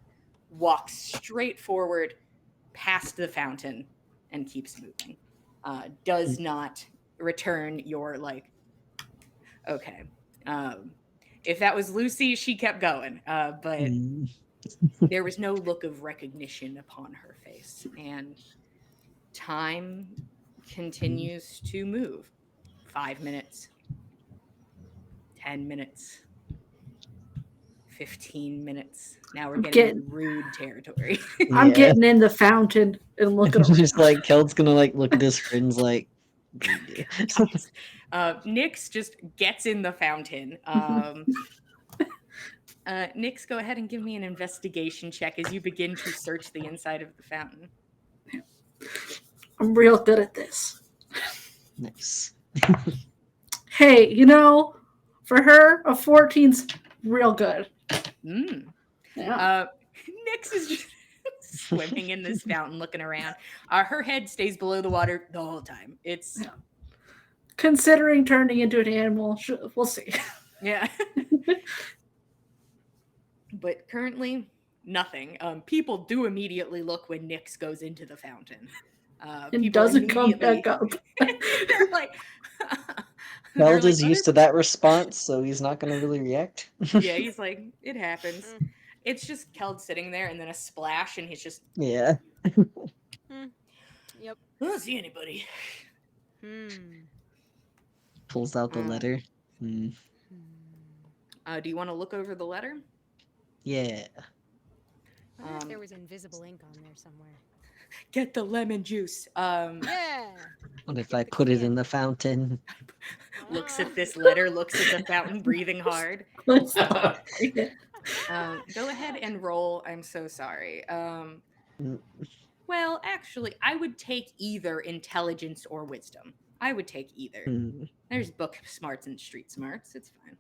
walks straight forward past the fountain and keeps moving. Does not return your like, okay. If that was Lucy, she kept going. But there was no look of recognition upon her face. And time continues to move. 5 minutes, 10 minutes, 15 minutes. Now we're getting rude territory. I'm getting in the fountain and looking around. Just like Keld's gonna like look at his friends like Nyx just gets in the fountain. Nix, go ahead and give me an investigation check as you begin to search the inside of the fountain. I'm real good at this. Nice. Hey, for her, a 14's real good. Mm. Yeah. Nix is just swimming in this fountain, looking around. Her head stays below the water the whole time. It's Yeah. Considering turning into an animal, we'll see. yeah. But currently, nothing. People do immediately look when Nix goes into the fountain. And People doesn't come immediately back up. they're like they're Feld like is other used to that response, so he's not going to really react. yeah, he's like, it happens. It's just Keld sitting there and then a splash and he's just Yeah. Yep. I don't see anybody. Pulls out the Um, letter. Hmm. Do you want to look over the letter? Yeah. I wonder if there was invisible ink on there somewhere. Get the lemon juice. Yeah. What if I put it in the fountain? Looks at this letter, looks at the fountain, breathing hard. Go ahead and roll. I'm so sorry. Mm. Well, actually, I would take either intelligence or wisdom. I would take either. Hmm. There's book smarts and street smarts. It's fine.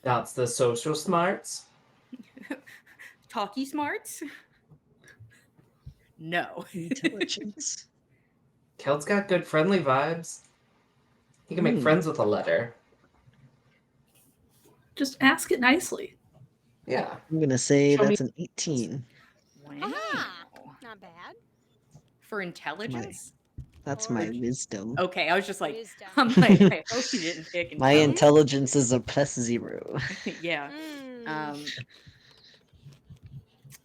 That's the social smarts. Talkie smarts? No. Intelligence. Kel's got good friendly vibes. He can make friends with a letter. Just ask it nicely. Yeah. I'm going to say Show me- that's an 18. Wow. Not bad. For intelligence? That's Or- my wisdom. Okay, I was just like, Wisdom. I'm like, I hope you didn't pick My intelligence. intelligence is a +0. Yeah.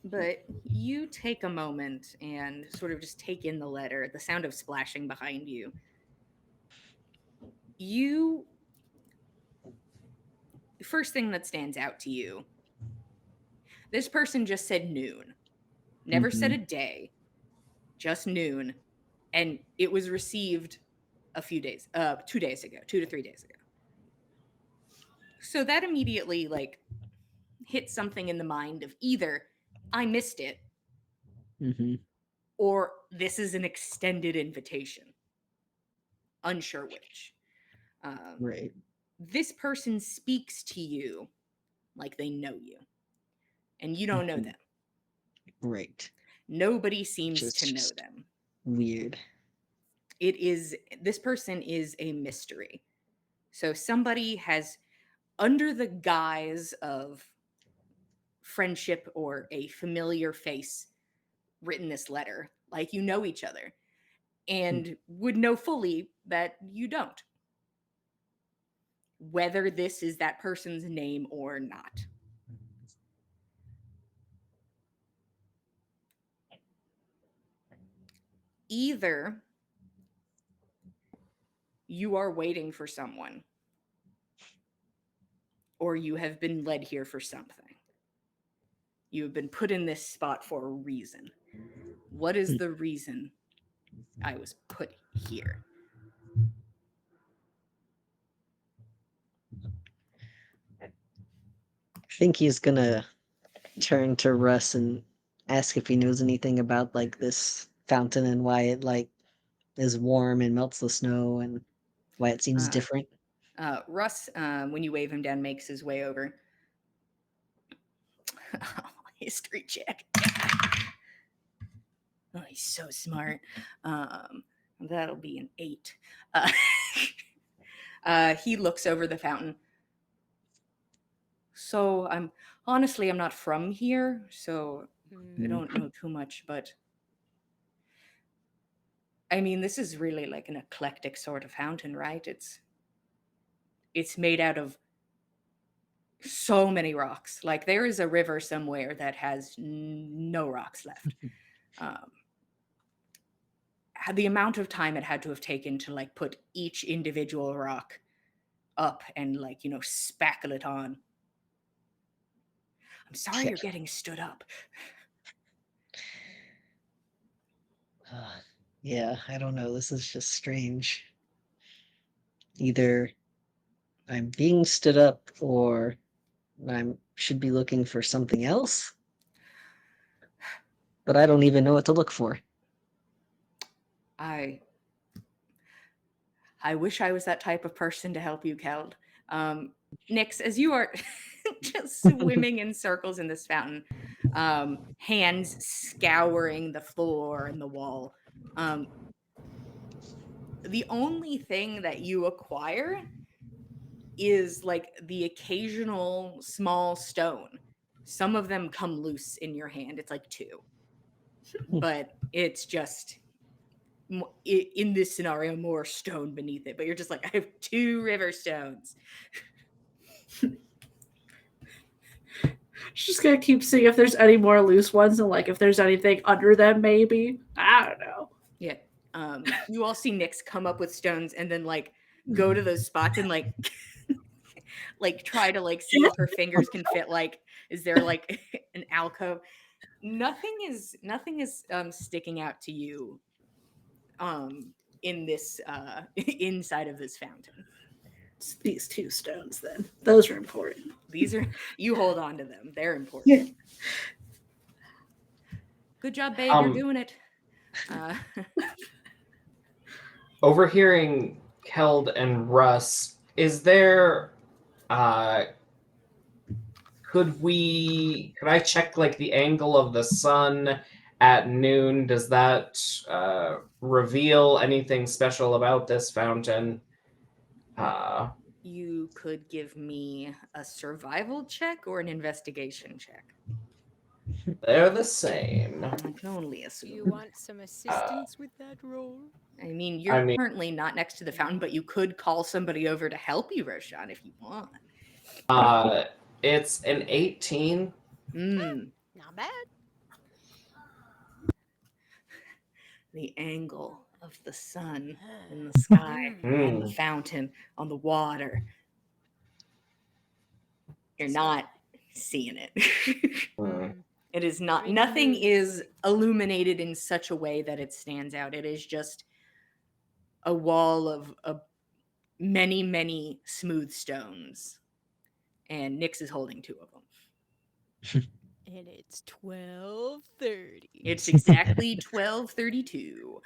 But you take a moment and sort of just take in the letter, the sound of splashing behind you. First thing that stands out to you, this person just said noon. Never said a day, just noon. And it was received a few days, 2 days ago, 2 to 3 days ago. So that immediately like hit something in the mind of either I missed it or this is an extended invitation. Unsure which. Right. This person speaks to you like they know you, and you don't know them. Right. Nobody seems to know Just them. Weird. This person is a mystery. So somebody has, under the guise of friendship or a familiar face, written this letter like you know each other and would know fully that you don't, whether this is that person's name or not. Either you are waiting for someone or you have been led here for something. You have been put in this spot for a reason. What is the reason I was put here? I think he's gonna turn to Russ and ask if he knows anything about like this fountain and why it like is warm and melts the snow and why it seems different. Russ, when you wave him down, makes his way over. History check. Oh, he's so smart. That'll be an 8. He looks over the fountain. So I'm not from here, so I don't know too much, but I mean, this is really like an eclectic sort of fountain, right? It's made out of so many rocks. Like there is a river somewhere that has no rocks left. The amount of time it had to have taken to like put each individual rock up and like, spackle it on. I'm sorry you're getting stood up. Yeah, I don't know. This is just strange. Either I'm being stood up, or I should be looking for something else. But I don't even know what to look for. I wish I was that type of person to help you, Keld. Nix, as you are just swimming in circles in this fountain, hands scouring the floor and the wall, the only thing that you acquire is like the occasional small stone. Some of them come loose in your hand. It's like 2. But it's just in this scenario more stone beneath it, but you're just like, I have 2 river stones. She's just gonna keep seeing if there's any more loose ones and like if there's anything under them, maybe. I don't know. Yeah. You all see Nyx come up with stones and then like go to those spots and like like try to like see if her fingers can fit, like is there like an alcove. Nothing is sticking out to you in this inside of this fountain. It's these 2 stones then. Those are important. These are, you hold on to them. They're important. Yeah. Good job, babe. You're doing it. Overhearing Keld and Russ, is there could I check like the angle of the sun at noon? Does that reveal anything special about this fountain? You could give me a survival check or an investigation check. They're the same. I can only Do assume. you want some assistance with that roll? I mean, you're currently not next to the fountain, but you could call somebody over to help you, Roshan, if you want. It's an 18. Not bad. The angle of the sun in the sky and the fountain on the water. You're not seeing it. It is not, nothing is illuminated in such a way that it stands out. It is just a wall of many, many smooth stones. And Nyx is holding 2 of them. And it's 12:30. It's exactly 12:32.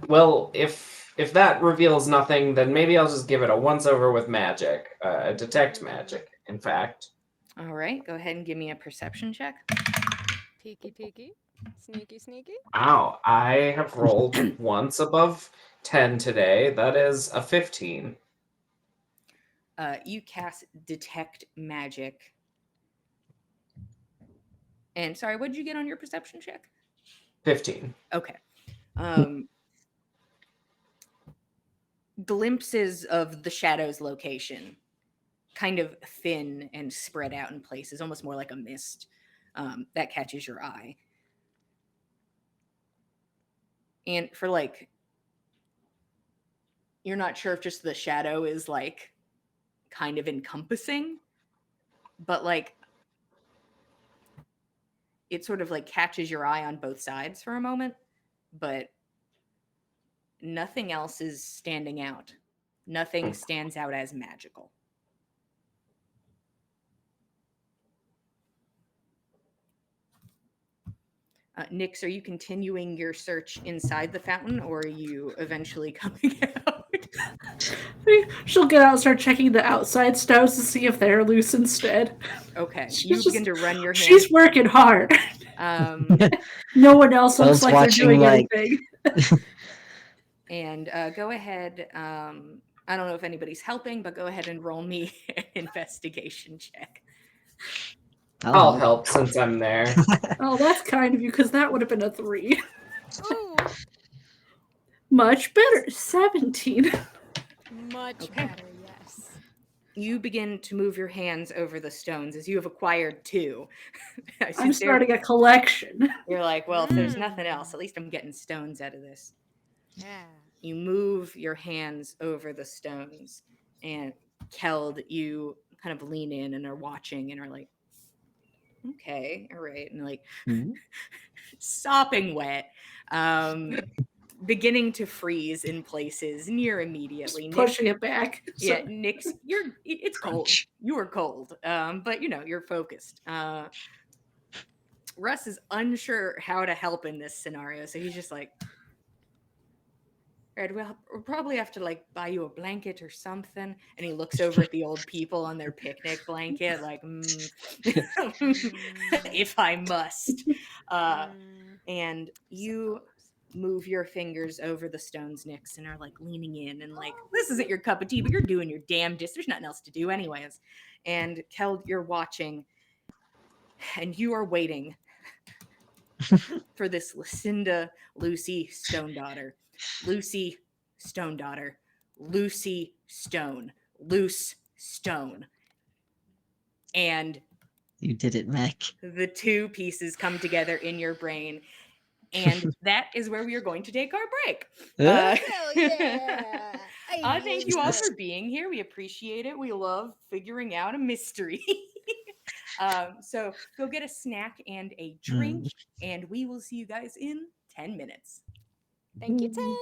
Well, if that reveals nothing, then maybe I'll just give it a once over with magic, detect magic. In fact. All right, go ahead and give me a perception check. Peeky, peeky. Sneaky, sneaky. Wow, I have rolled once above 10 today. That is a 15. You cast detect magic. And sorry, what did you get on your perception check? 15. Okay. Glimpses of the shadow's location, kind of thin and spread out in places, almost more like a mist, that catches your eye. And for like, you're not sure if just the shadow is like kind of encompassing, but like it sort of like catches your eye on both sides for a moment, but nothing else is standing out. Nothing stands out as magical. Nyx, are you continuing your search inside the fountain, or are you eventually coming out? She'll get out and start checking the outside stones to see if they're loose instead. Okay, you begin to run your hands. She's working hard. No one else looks like they're doing anything. And go ahead. I don't know if anybody's helping, but go ahead and roll me an investigation check. I'll help since I'm there. Oh, that's kind of you, because that would have been a 3. Ooh. Much better. 17. Much better, yes. You begin to move your hands over the stones as you have acquired 2. I'm starting a collection. You're like, well, if there's nothing else, at least I'm getting stones out of this. Yeah. You move your hands over the stones, and Keld, you kind of lean in and are watching and are like, okay, all right, and like sopping wet. beginning to freeze in places near immediately. Just Nick, pushing it back. yeah, So, Nick's it's cold. Crunch. You are cold, but you're focused. Russ is unsure how to help in this scenario, so he's just like, "Red, we'll probably have to like buy you a blanket or something." And he looks over at the old people on their picnic blanket, like, if I must. And you move your fingers over the stones, Nix, and are like leaning in and like, this isn't your cup of tea, but you're doing your damnedest. There's nothing else to do, anyways. And Keld, you're watching, and you are waiting for this Lucinda Lucy Stone daughter. Lucy Stone daughter. Lucy Stone. Loose Stone. And You did it, Mac. the two pieces come together in your brain. And that is where we are going to take our break. Hell yeah! Thank you all Jesus. for being here. We appreciate it. We love figuring out a mystery. So go get a snack and a drink, and we will see you guys in 10 minutes. Thank you, 10.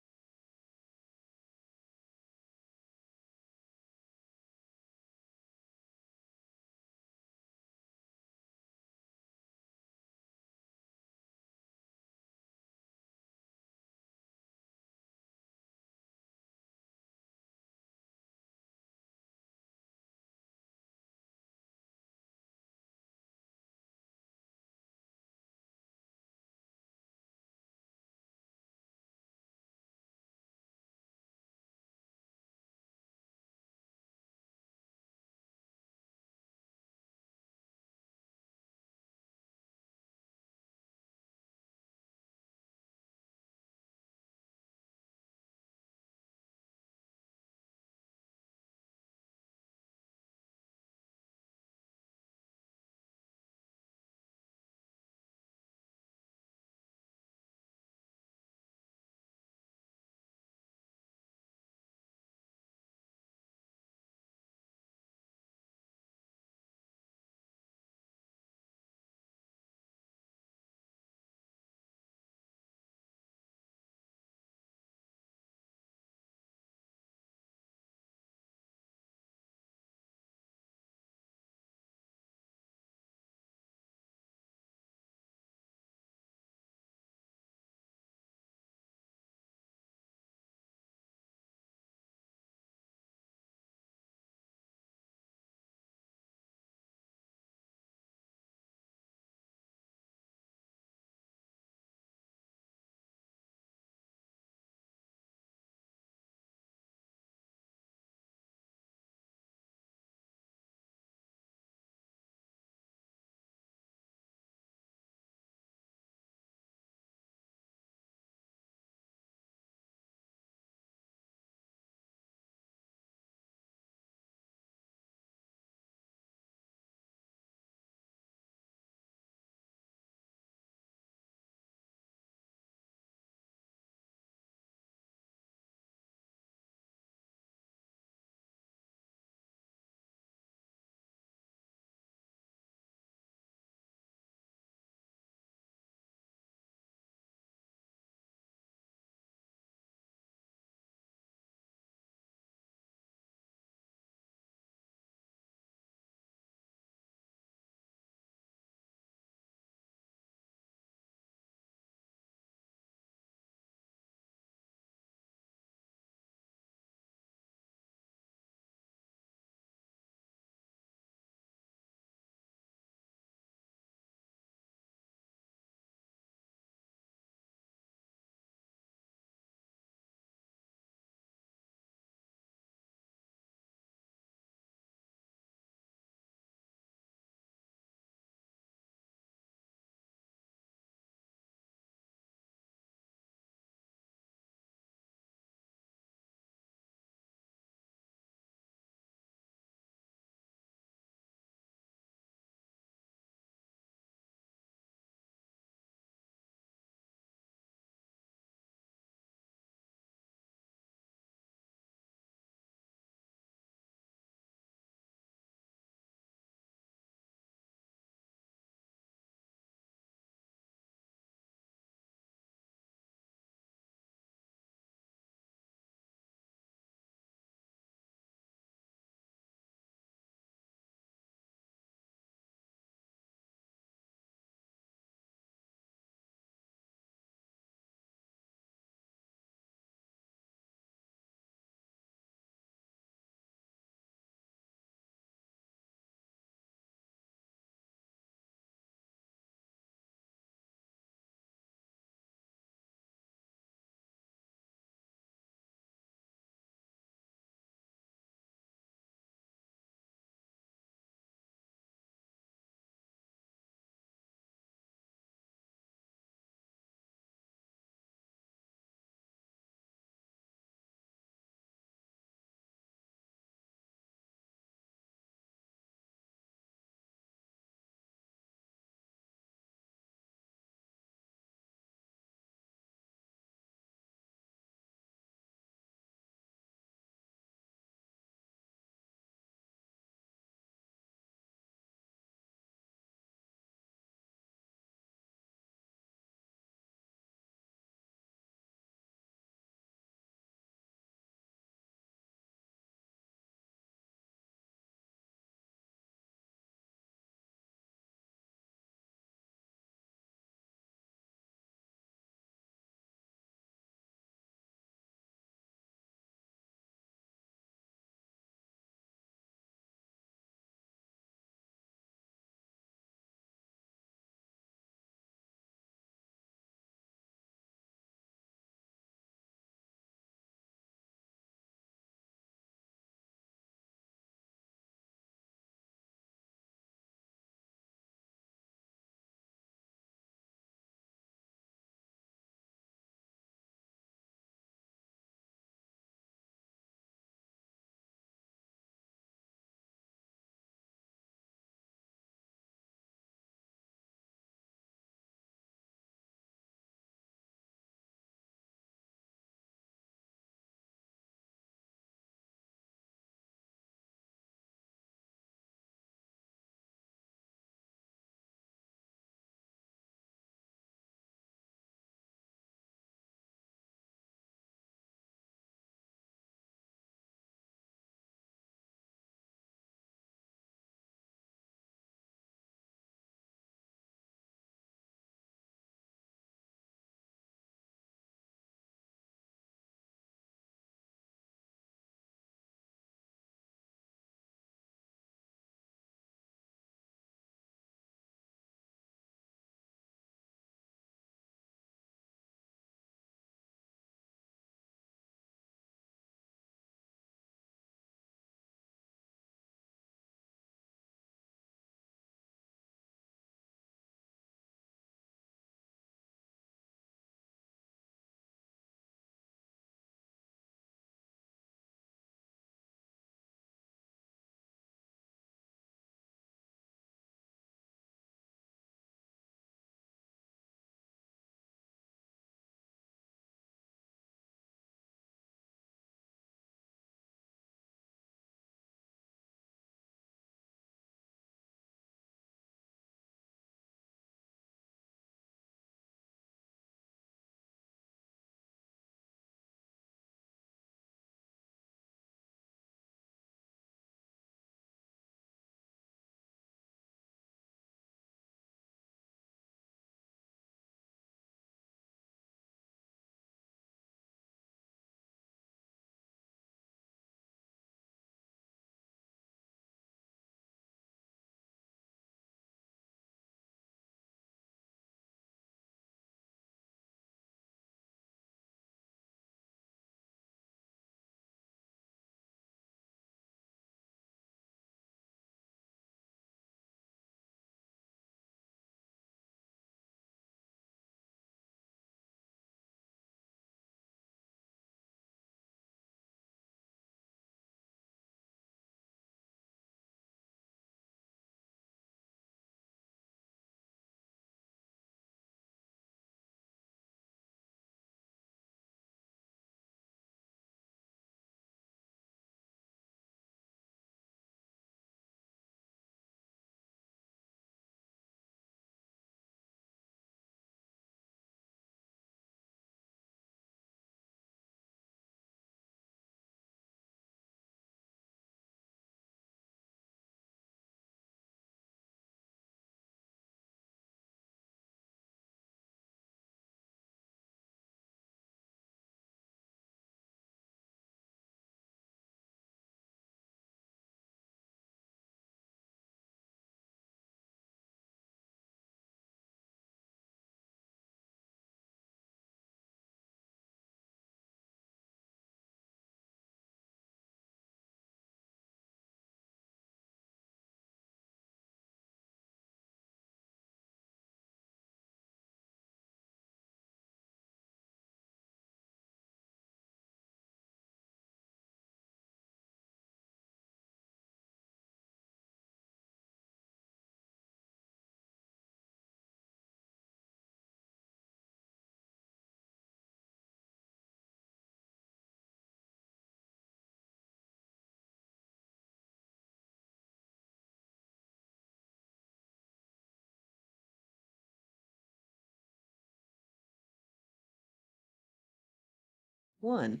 1.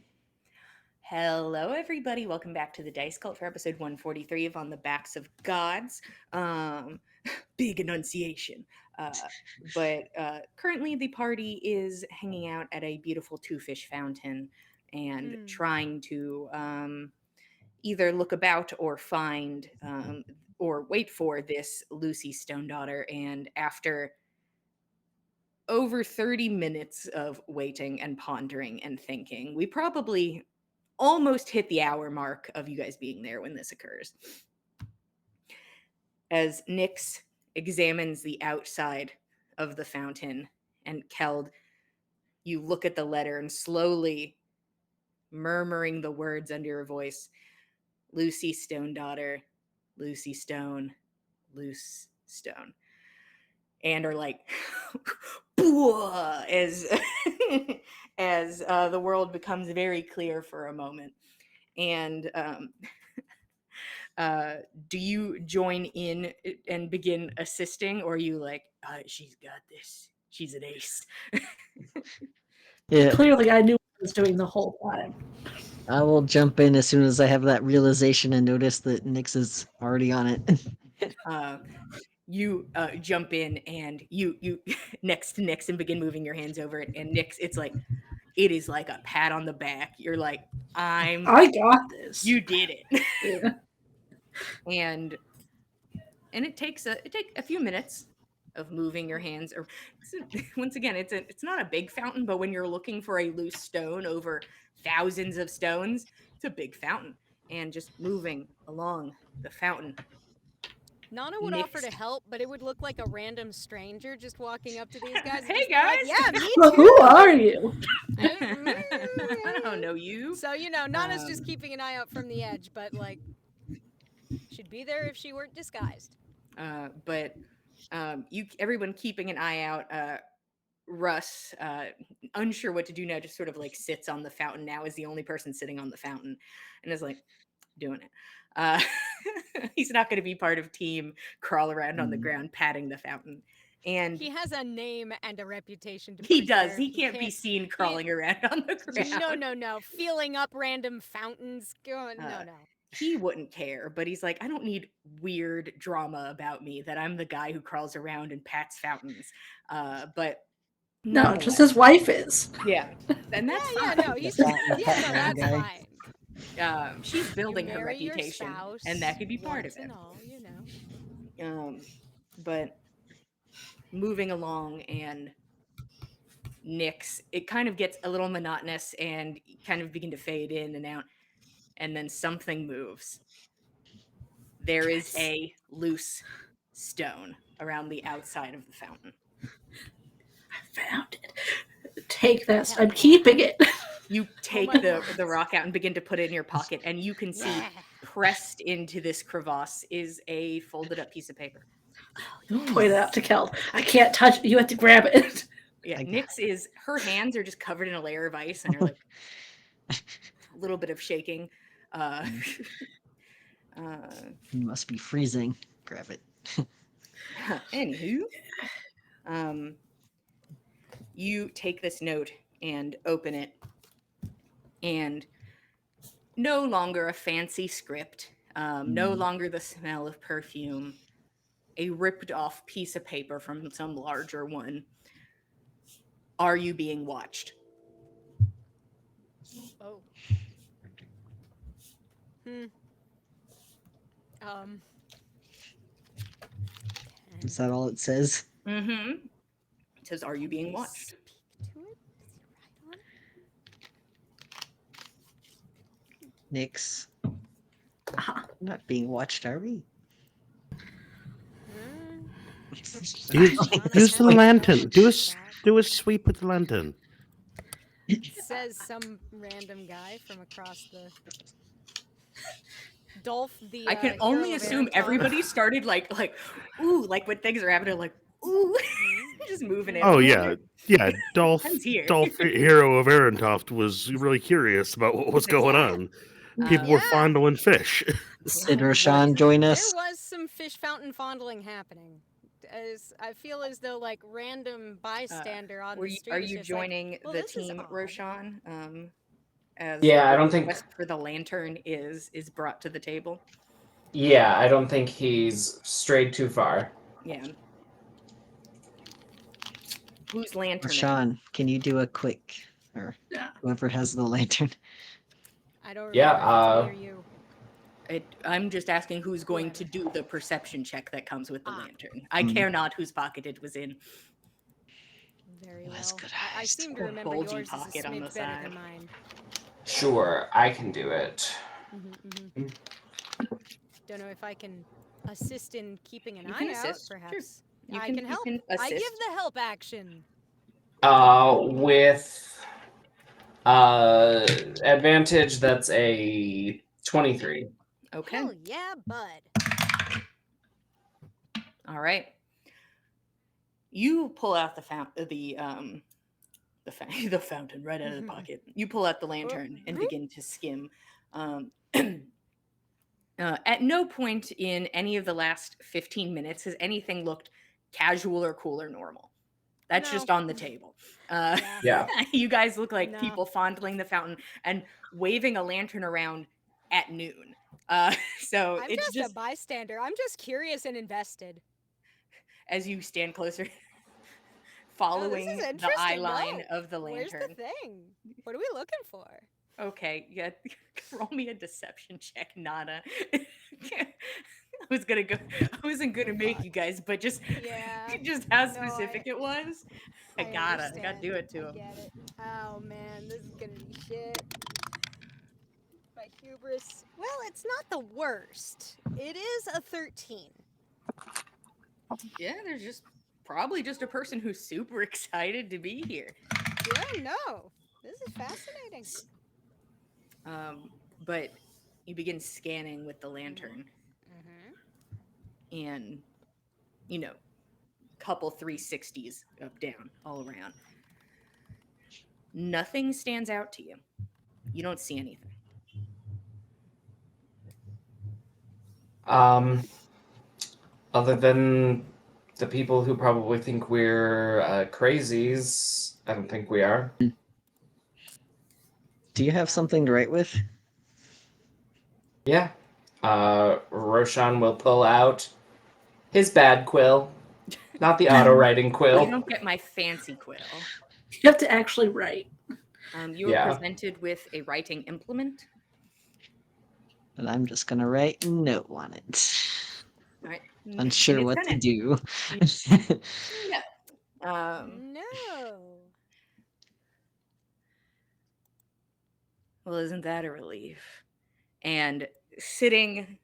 Hello, everybody. Welcome back to the Dice Cult for episode 143 of On the Backs of Gods. Big enunciation. But currently, the party is hanging out at a beautiful two-fish fountain and trying to either look about or find or wait for this Lucy Stone Daughter. And after over 30 minutes of waiting and pondering and thinking, we probably almost hit the hour mark of you guys being there when this occurs. As Nyx examines the outside of the fountain, and Keld, you look at the letter and slowly murmuring the words under your voice, Lucy Stone Daughter, Lucy Stone, Luce Stone, and are like, as as the world becomes very clear for a moment. And do you join in and begin assisting, or are you like, she's got this, she's an ace? Yeah, Clearly, I knew what I was doing the whole time. I will jump in as soon as I have that realization and notice that Nyx is already on it. You jump in and you next to Nyx and begin moving your hands over it, and Nyx, it is like a pat on the back. You're like, I got this. you did it. Yeah. and it takes a few minutes of moving your hands. Or once again, it's not a big fountain, but when you're looking for a loose stone over thousands of stones, it's a big fountain. And just moving along the fountain, Nana would offer to Nyx. help, but it would look like a random stranger just walking up to these guys. And Hey, just be like, guys! yeah, me Well, too. who are you? I don't know you. So Nana's just keeping an eye out from the edge, but like, she'd be there if she weren't disguised. But everyone keeping an eye out. Russ, unsure what to do now, just sort of like sits on the fountain now, is the only person sitting on the fountain, and is like doing it. He's not going to be part of team crawl around on the ground patting the fountain. And he has a name and a reputation to he does. preserve. He can't be seen crawling around on the ground. No. Feeling up random fountains. No. He wouldn't care, but he's like, I don't need weird drama about me that I'm the guy who crawls around and pats fountains. But No, just his wife is. Yeah, and that's fine. That's fine. She's building her marry your reputation, spouse and that could be part of once and it. all, But moving along, and Nyx, it kind of gets a little monotonous and kind of begin to fade in and out, and then something moves. There is a loose stone around the outside of the fountain. I found it. Take that. I'm keeping it. You take the rock out and begin to put it in your pocket, and you can see pressed into this crevasse is a folded up piece of paper. Point it out to Keld. I can't touch it. You have to grab it. Yeah, Nyx her hands are just covered in a layer of ice, and are like a little bit of shaking. You must be freezing. Grab it. Anywho, you take this note and open it, and no longer a fancy script, no longer the smell of perfume, a ripped off piece of paper from some larger one. Are you being watched? Oh. Is that all it says? Mm-hmm. It says, are you being watched? Nyx. Not being watched, are we? Use the lantern. Do a sweep with the lantern. Says some random guy from across the Dolph. I can only assume everybody started like ooh, like when things are happening, like ooh, just moving it. Oh yeah. Dolph, here. Dolph, hero of Arentoft, was really curious about what was going on. People were fondling fish. Sid Roshan join us. There was some fish fountain fondling happening. As I feel as though like random bystander on the street. Are you joining like, the team, Roshan? as Yeah, I the don't think. request for the lantern is brought to the table. Yeah, I don't think he's strayed too far. Yeah. Who's lanterning? Sean, can you do a quick, or Yeah. whoever has the lantern? I don't Yeah, remember if it's me or you. I'm just asking who's going to Whoever. do the perception check that comes with the Ah. lantern. I Mm. care not whose pocket it was in. Very Who has well. good I eyes? seem to The remember bulgy yours is a pocket on the smidge better side. than mine. sure, I can do it. Don't know if I can assist in keeping an You eye can out, assist. Sure. perhaps. You I can can you help. can I give assist. the help action. With advantage, that's a 23. Okay. Hell yeah, bud. All right. You pull out the the fountain right out of the pocket. You pull out the lantern and begin to skim. Um, at no point in any of the last 15 minutes has anything looked casual or cool or normal. That's No. just on the table. Yeah. Yeah. You guys look like No. people fondling the fountain and waving a lantern around at noon. So I'm it's just a bystander. I'm just curious and invested. as you stand closer, Oh, this following is the interesting. eye line No. of the Where's the lantern. thing? What are we looking for? Okay, yeah, roll me a deception check, Nana. I wasn't gonna make you guys, but just Yeah. just how No, specific it was. I gotta do it to I him. get it. Oh man, this is gonna be shit. My hubris. Well, it's not the worst. It is a 13. Yeah, there's just probably just a person who's super excited to be here. Yeah, no. This is fascinating. But you begin scanning with the lantern, and you know, couple 360s up, down, all around. Nothing stands out to you. You don't see anything. Other than the people who probably think we're crazies, I don't think we are. Do you have something to write with? Yeah. Roshan will pull out his bad quill, not the auto writing You quill. don't get my fancy quill. You have to actually write. You are presented with a writing implement. And I'm just gonna write a note on it. All right. Unsure what to do. No. No. Well, isn't that a relief? And sitting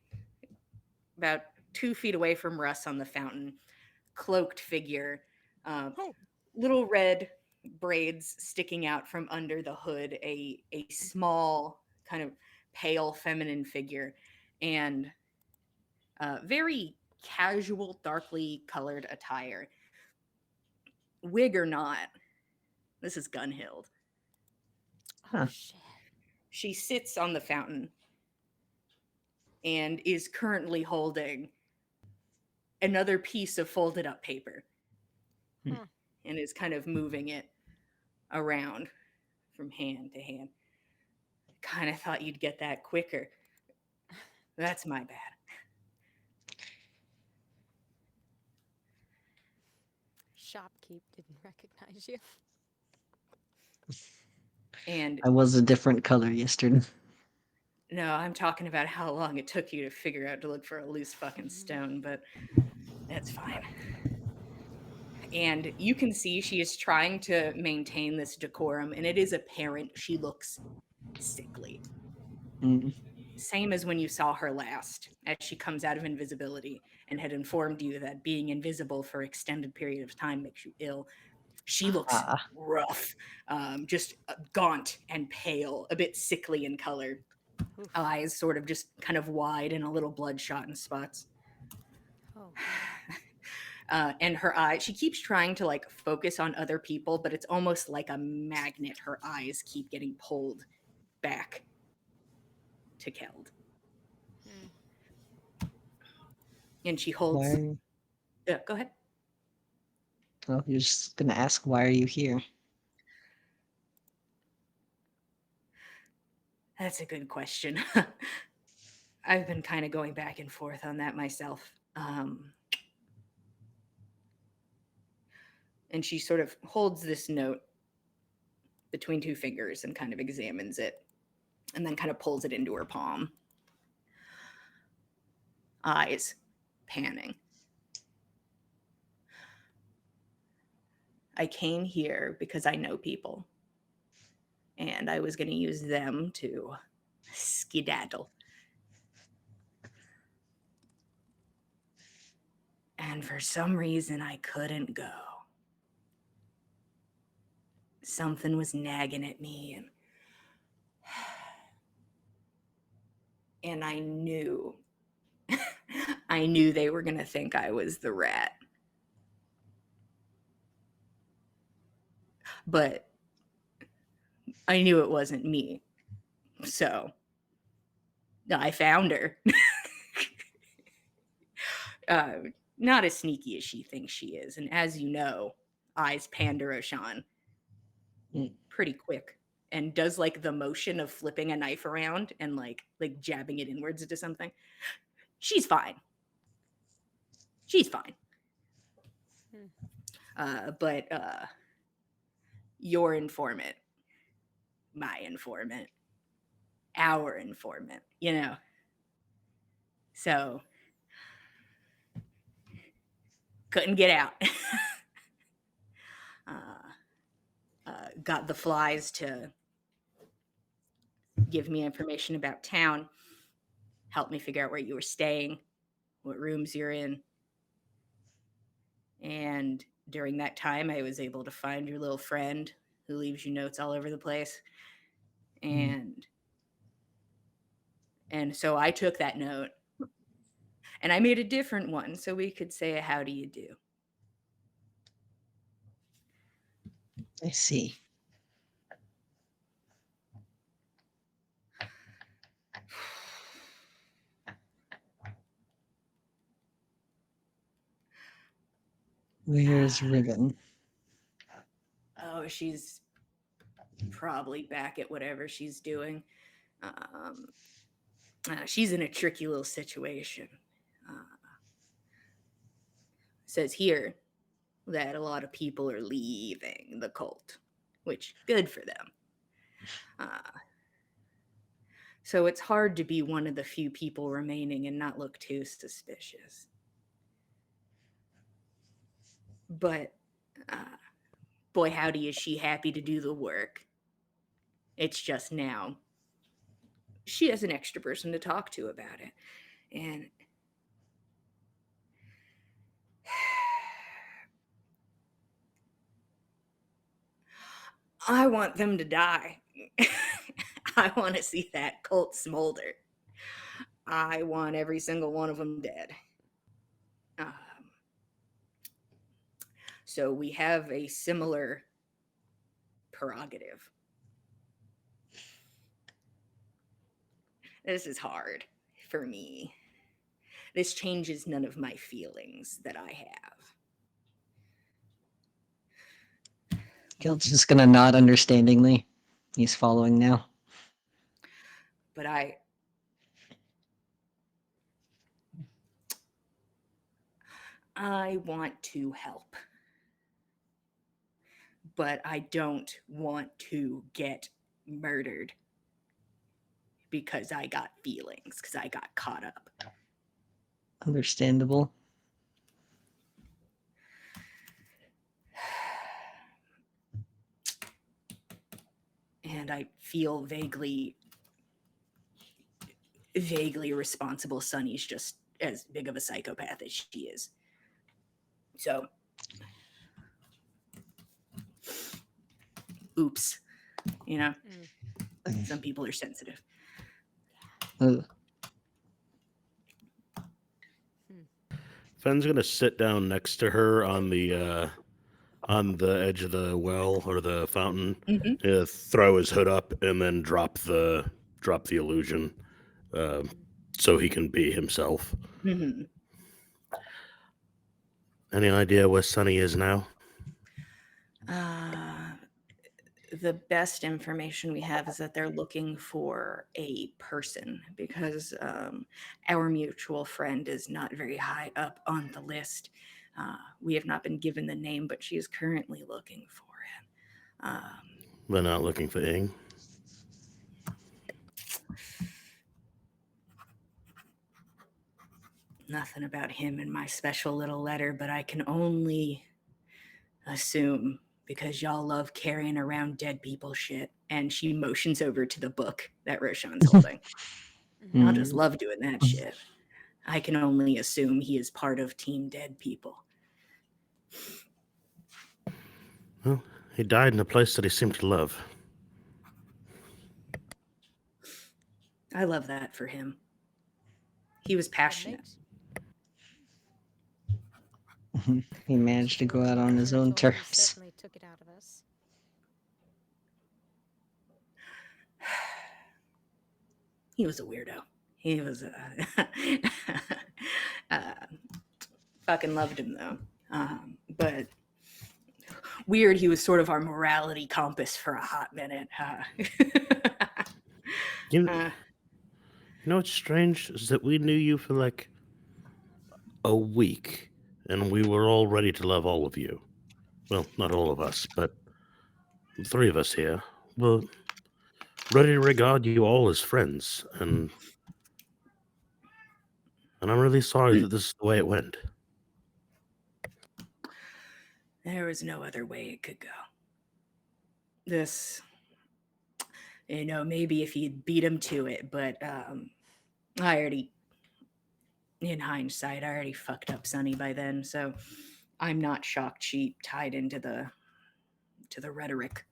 about 2 feet away from Russ on the fountain, cloaked figure, little red braids sticking out from under the hood, a small, kind of pale feminine figure, and very casual, darkly colored attire. Wig or not, this is Gunhild. Huh. Shit. She sits on the fountain and is currently holding another piece of folded up paper and is kind of moving it around from hand to hand. Kind of thought you'd get that quicker. That's my bad. Shopkeep didn't recognize you. And I was a different color yesterday. no, I'm talking about how long it took you to figure out to look for a loose fucking stone, but that's fine. And you can see she is trying to maintain this decorum, and it is apparent she looks sickly. Same as when you saw her last, as she comes out of invisibility and had informed you that being invisible for an extended period of time makes you ill. She looks rough, just gaunt and pale, a bit sickly in color. Oof. Eyes sort of just kind of wide and a little bloodshot in spots. Oh. And her eye, she keeps trying to like focus on other people, but it's almost like a magnet. Her eyes keep getting pulled back to Keld. And she holds. Why? Go ahead. Well, you're just gonna ask, why are you here? That's a good question. I've been kind of going back and forth on that myself. And she sort of holds this note between two fingers and kind of examines it and then kind of pulls it into her palm. Eyes panning. I came here because I know people, and I was going to use them to skedaddle. And for some reason, I couldn't go. Something was nagging at me, and I knew I knew they were going to think I was the rat. But I knew it wasn't me. So I found her. Not as sneaky as she thinks she is. And as you know, eyes Pandaroshan pretty quick and does like the motion of flipping a knife around and like jabbing it inwards into something. She's fine. She's fine. But your informant, my informant, our informant, you know. So couldn't get out. Got the flies to give me information about town, help me figure out where you were staying, what rooms you're in. And during that time, I was able to find your little friend who leaves you notes all over the place. And so I took that note and I made a different one so we could say, how do you do? I see. Where's Ribbon? Oh, she's probably back at whatever she's doing. She's in a tricky little situation. Says here that a lot of people are leaving the cult, which good for them. So it's hard to be one of the few people remaining and not look too suspicious. But boy, howdy, is she happy to do the work. It's just now she has an extra person to talk to about it. And I want them to die. I want to see that cult smolder. I want every single one of them dead. So we have a similar prerogative. This is hard for me. This changes none of my feelings that I have. Gilt's just gonna nod understandingly. He's following now. But I want to help. But I don't want to get murdered because I got feelings, because I got caught up. Understandable. And I feel vaguely responsible. Sunny's just as big of a psychopath as she is. So, oops. You know, some people are sensitive. Fenn's gonna sit down next to her on the edge of the well or the fountain, throw his hood up, and then drop the illusion, so he can be himself. Mm-hmm. Any idea where Sunny is now? the best information we have is that they're looking for a person because our mutual friend is not very high up on the list. We have not been given the name, but she is currently looking for him. They're not looking for Ing. Nothing about him in my special little letter, but I can only assume because y'all love carrying around dead people shit. And she motions over to the book that Roshan's holding. Y'all just Mm. love doing that shit. I can only assume he is part of Team Dead People. Well, he died in a place that he seemed to love. I love that for him. He was That passionate. makes He managed to go out on his own territory. He terms. certainly took it out of us. He was a weirdo. He was fucking loved him though. But weird, he was sort of our morality compass for a hot minute. You, Uh, you know what's strange is that we knew you for like a week, and we were all ready to love all of you. Well, not all of us, but the three of us here were ready to regard you all as friends, and I'm really sorry that this is the way it went. there was no other way it could go. This, maybe if you'd beat him to it, but I already, in hindsight, I already fucked up Sunny by then, so I'm not shocked she tied into the rhetoric.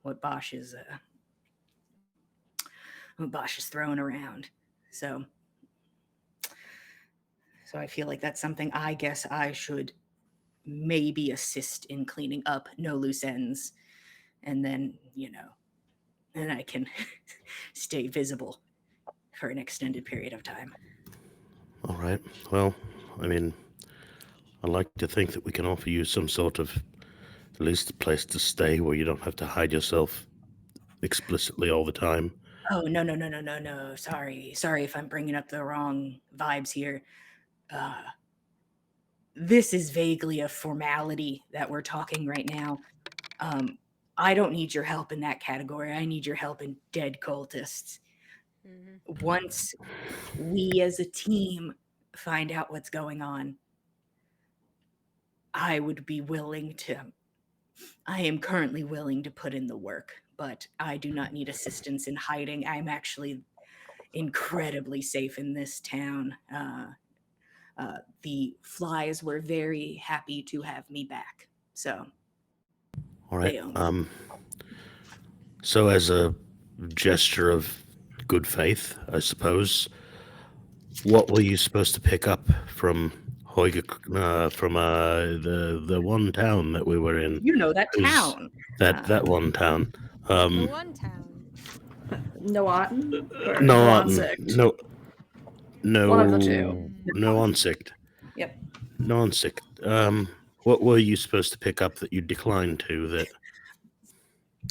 What Bosch is throwing around. So I feel like that's something I guess I should maybe assist in cleaning up, no loose ends, and then then I can stay visible for an extended period of time. All right. Well, I mean, I like to think that we can offer you some sort of at least a place to stay where you don't have to hide yourself explicitly all the time. Oh no! Sorry if I'm bringing up the wrong vibes here. This is vaguely a formality that we're talking right now. I don't need your help in that category. I need your help in dead cultists. Once we as a team find out what's going on, I am currently willing to put in the work, but I do not need assistance in hiding. I'm actually incredibly safe in this town. The flies were very happy to have me back. So All right. they own me. So as a gesture of good faith, I suppose, what were you supposed to pick up from from the one town that we were in? That Who's town. that one town? The one town. Noaten or No, Noansict? no, One of the two. no onsict. Yep. No onsict. What were you supposed to pick up that you declined to? That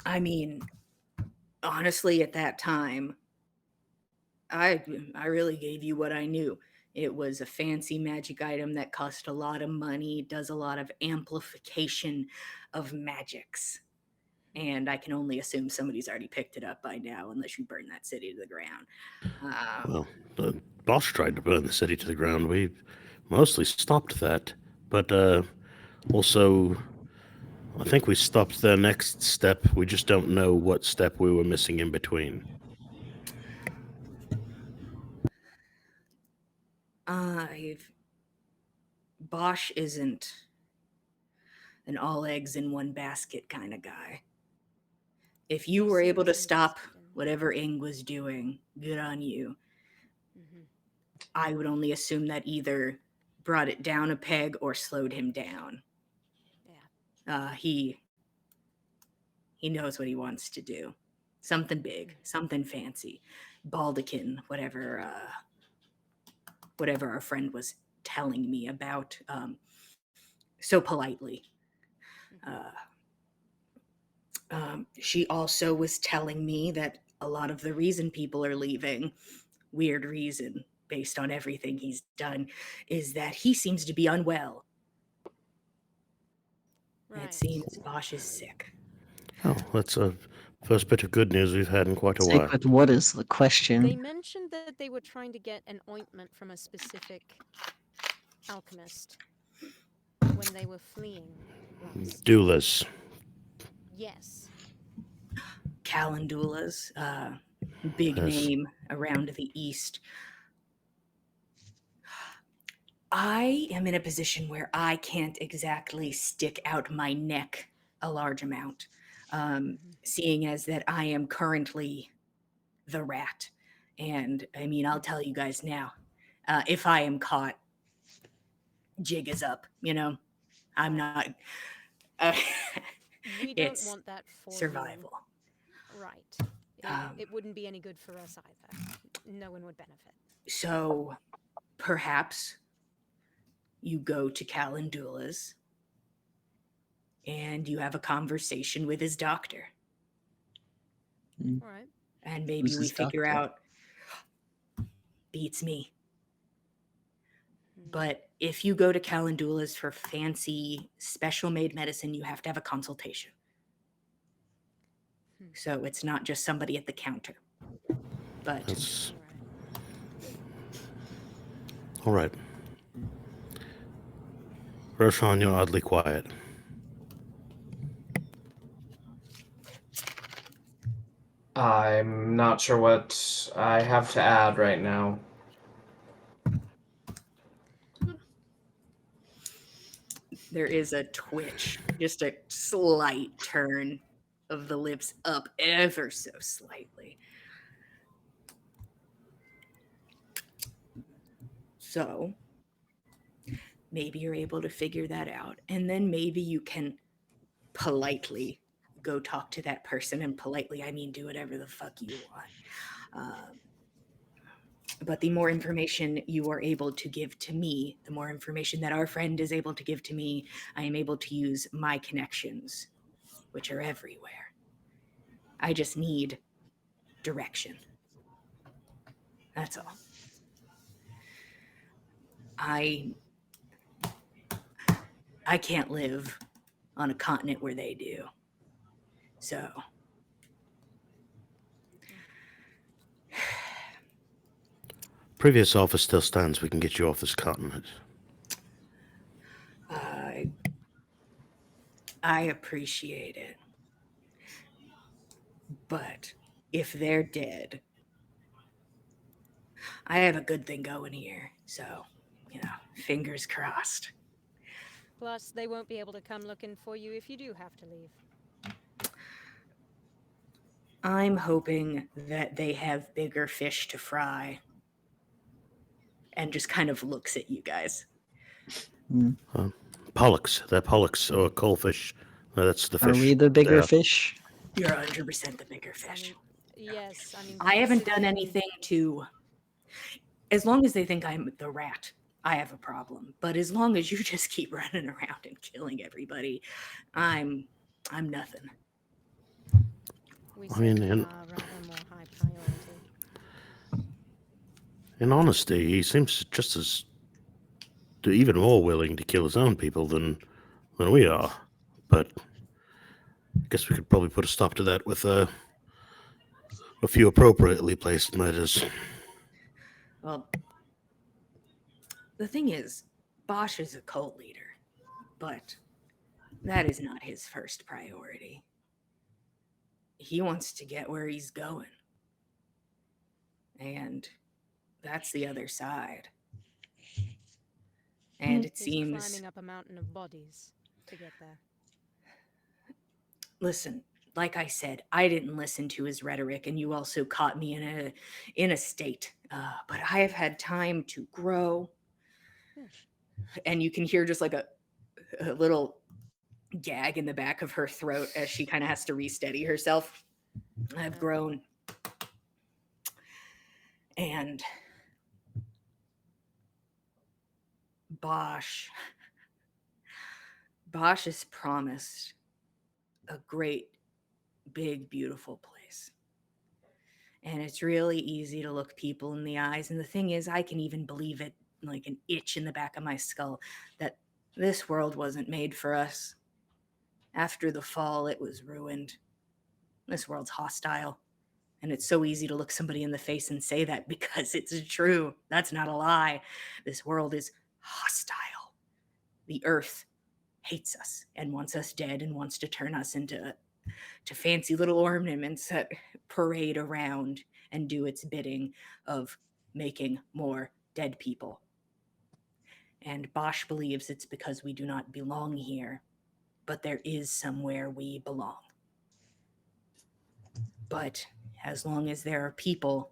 I mean, honestly, at that time, I really gave you what I knew. It was a fancy magic item that cost a lot of money, does a lot of amplification of magics. And I can only assume somebody's already picked it up by now, unless you burn that city to the ground. well, the boss tried to burn the city to the ground. We mostly stopped that, but also I think we stopped their next step. We just don't know what step we were missing in between. Bosch isn't an all eggs in one basket kind of guy. If you were able to stop whatever Ing was doing, good on you. I would only assume that either brought it down a peg or slowed him down. Yeah. He knows what he wants to do. Something big, something fancy. Baldekin, whatever our friend was telling me about so politely. She also was telling me that a lot of the reason people are leaving, weird reason based on everything he's done, is that he seems to be unwell. It Right. seems Bosch is sick. Oh, that's a first bit of good news we've had in quite a Sick while. with what is the They question? mentioned that they were trying to get an ointment from a specific alchemist when they were fleeing last. Doulas. Yes. Calendula's big Yes. name around the East. I am in a position where I can't exactly stick out my neck a large amount, seeing as that I am currently the rat. And I mean, I'll tell you guys now, if I am caught, jig is up, you know? I'm Right. not. Uh, We don't it's want that for you. survival. Right. Um, It wouldn't be any good for us either. No one would benefit. so perhaps you go to Calendula's and you have a conversation with his doctor. Mm, All right. And maybe Who's we his figure doctor? out beats me. Hmm. But if you go to Calendula's for fancy, special made medicine, you have to have a consultation. Hmm. So it's not just somebody at the counter. But That's All right. all right. Roshan, you're oddly quiet. I'm not sure what I have to add right now. there is a twitch, just a slight turn of the lips up ever so slightly. So maybe you're able to figure that out. And then maybe you can politely go talk to that person. And politely, I mean, do whatever the fuck you want. But the more information you are able to give to me, the more information that our friend is able to give to me, I am able to use my connections, which are everywhere. I just need direction. That's all. I I can't live on a continent where they do. So Previous offer still stands. We can get you off this continent. I I appreciate it. But if they're dead, I have a good thing going here. So, fingers crossed. Plus, they won't be able to come looking for you if you do have to leave. I'm hoping that they have bigger fish to fry. And just kind of looks at you guys. Mm. Pollux. They're pollux or coalfish. That's the fish. Are we the bigger They're- fish? You're 100% the bigger I fish. mean, yes. I mean, I haven't done considering- anything to. As long as they think I'm the rat, I have a problem. But as long as you just keep running around and killing everybody, I'm nothing. We I mean, certainly are rather more high priority. in honesty, he seems just as even more willing to kill his own people than we are. But I guess we could probably put a stop to that with a few appropriately placed murders. Well, the thing is, Bosch is a cult leader, but that is not his first priority. He wants to get where he's going. And that's the other side. And it He's seems, climbing up a mountain of bodies to get there. listen, like I said, I didn't listen to his rhetoric, and you also caught me in a state. But I have had time to grow, Yeah. and you can hear just like a little gag in the back of her throat as she kind of has to resteady herself. I've grown, and Bosch has promised a great big, beautiful place. And it's really easy to look people in the eyes. And the thing is, I can even believe it like an itch in the back of my skull that this world wasn't made for us. After the fall, it was ruined. This world's hostile. And it's so easy to look somebody in the face and say that because it's true. That's not a lie. This world is hostile. The earth hates us and wants us dead and wants to turn us into fancy little ornaments that parade around and do its bidding of making more dead people. And Bosch believes it's because we do not belong here, but there is somewhere we belong. But as long as there are people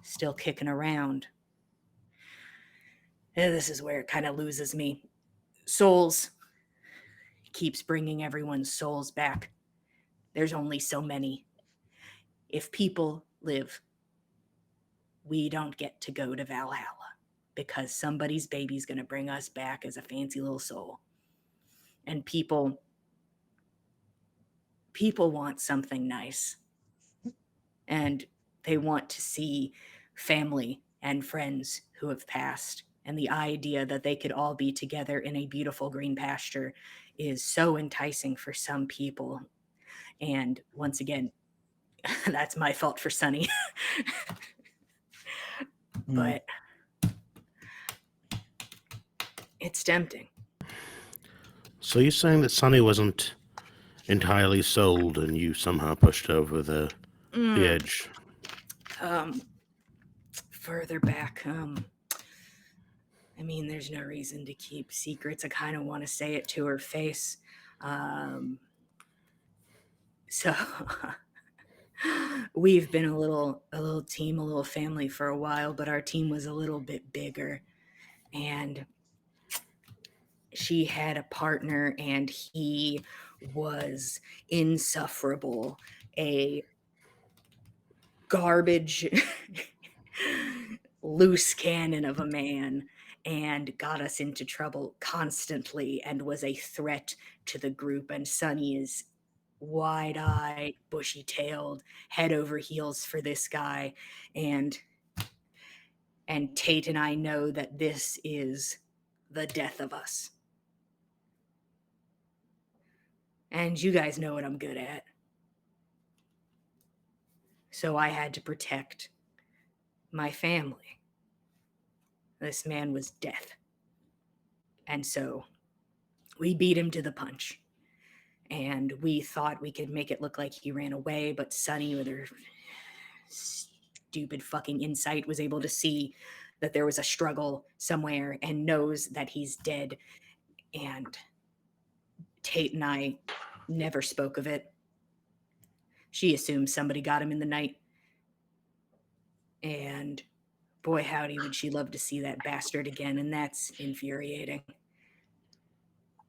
still kicking around, this is where it kind of loses me. Souls keeps bringing everyone's souls back. There's only so many. If people live, we don't get to go to Valhalla because somebody's baby's going to bring us back as a fancy little soul. And people want something nice. And they want to see family and friends who have passed. And the idea that they could all be together in a beautiful green pasture is so enticing for some people. And once again, that's my fault for Sunny. But it's tempting. So you're saying that Sonny wasn't entirely sold and you somehow pushed over the edge? Further back, I mean, there's no reason to keep secrets. I kind of want to say it to her face. So we've been a little team, a little family for a while, but our team was a little bit bigger. And she had a partner and he was insufferable, a garbage loose cannon of a man, and got us into trouble constantly and was a threat to the group. And Sunny is wide-eyed, bushy-tailed, head over heels for this guy. And Tate and I know that this is the death of us. And you guys know what I'm good at. So I had to protect my family. This man was death. And so we beat him to the punch. And we thought we could make it look like he ran away, but Sunny, with her stupid fucking insight, was able to see that there was a struggle somewhere and knows that he's dead. And Tate and I never spoke of it. She assumed somebody got him in the night. And boy, howdy, would she love to see that bastard again, and that's infuriating.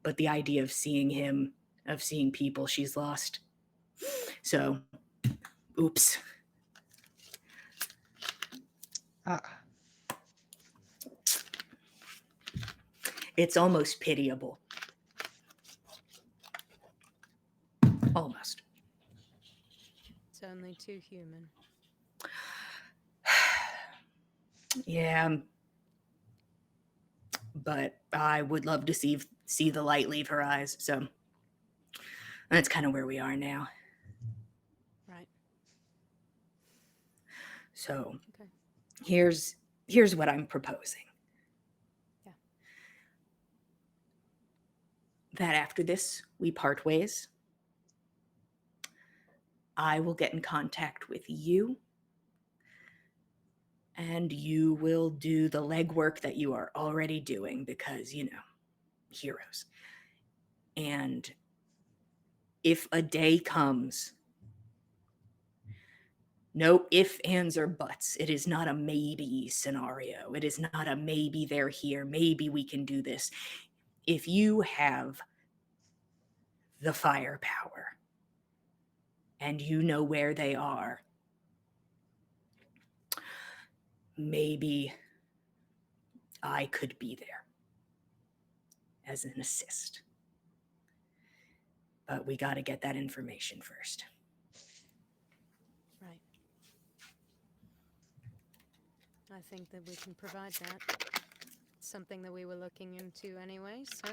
But the idea of seeing him, of seeing people she's lost. So, oops. It's almost pitiable. Almost. It's only too human. Yeah. But I would love to see the light leave her eyes. So that's kind of where we are now. Right. So Okay. here's what I'm proposing. Yeah. That after this, we part ways. I will get in contact with you. And you will do the legwork that you are already doing because, heroes. And if a day comes, no ifs, ands, or buts. It is not a maybe scenario. It is not a maybe they're here. Maybe we can do this. If you have the firepower and you know where they are, maybe I could be there as an assist. But we got to get that information first. I think that we can provide that. It's something that we were looking into anyway, so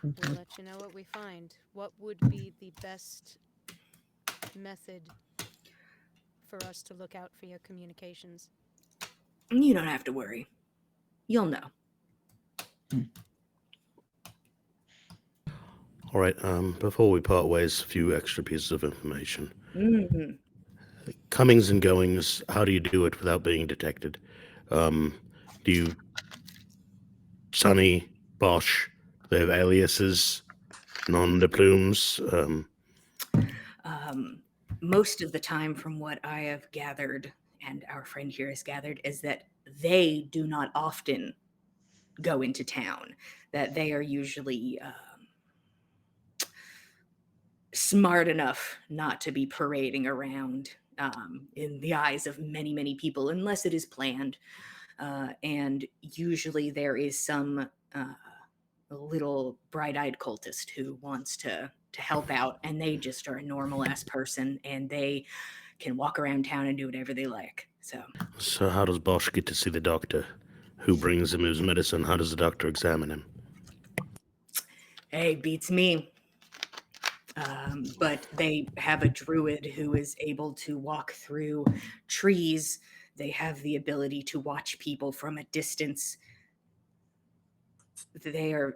we'll let you know what we find. What would be the best method for us to look out for your communications? You don't have to worry. You'll know. All right. Before we part ways, a few extra pieces of information. Mm-hmm. Comings and goings. How do you do it without being detected? Um, do you Sunny, Bosch? They have aliases, nom de plumes. Um, most of the time, from what I have gathered, and our friend here has gathered, is that they do not often go into town. That they are usually smart enough not to be parading around in the eyes of many, many people, unless it is planned. And usually there is some little bright-eyed cultist who wants to help out, and they just are a normal ass person, and they can walk around town and do whatever they like. So how does Bosch get to see the doctor? Who brings him his medicine? How does the doctor examine him? Hey, beats me. But they have a druid who is able to walk through trees. They have the ability to watch people from a distance. They are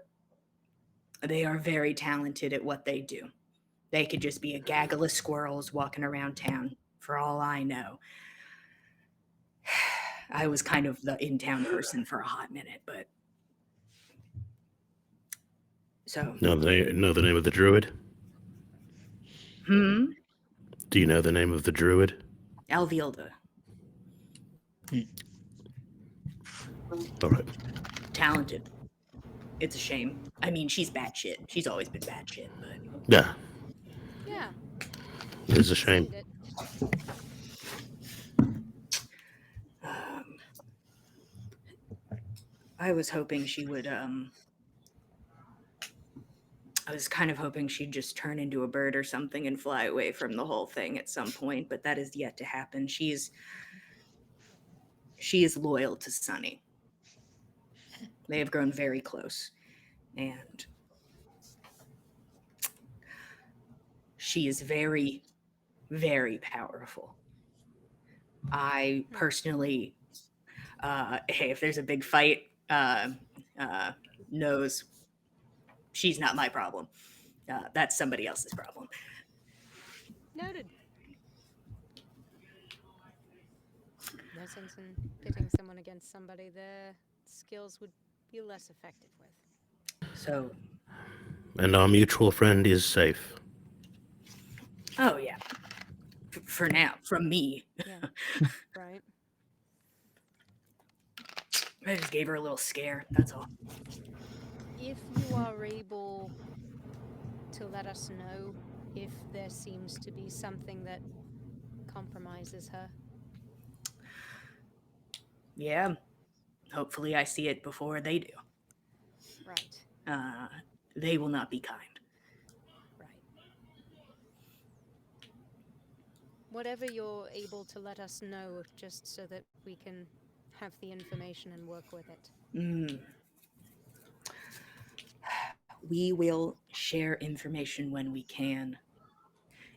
very talented at what they do. They could just be a gaggle of squirrels walking around town, for all I know. I was kind of the in-town person for a hot minute, but so. Know the name of the druid? Hmm. Do you know the name of the druid? Alvilda. All right. Talented. It's a shame. I mean, she's batshit. She's always been batshit, but Yeah, Yeah, it's a shame. seen it. um, I was hoping she would. I was kind of hoping she'd just turn into a bird or something and fly away from the whole thing at some point, but that is yet to happen. She is loyal to Sunny. They have grown very close, and she is very, very powerful. I personally, hey, if there's a big fight, uh, knows she's not my problem. That's somebody else's problem. Noted. No sense in pitting someone against somebody their skills would be less effective with. So, And our mutual friend is safe. oh yeah, for now, from me. Yeah. Right. I just gave her a little scare. That's all. If you are able to let us know if there seems to be something that compromises her. Yeah. Hopefully, I see it before they do. Right. Uh, they will not be kind. Right. Whatever you're able to let us know, just so that we can have the information and work with it. Mm. We will share information when we can.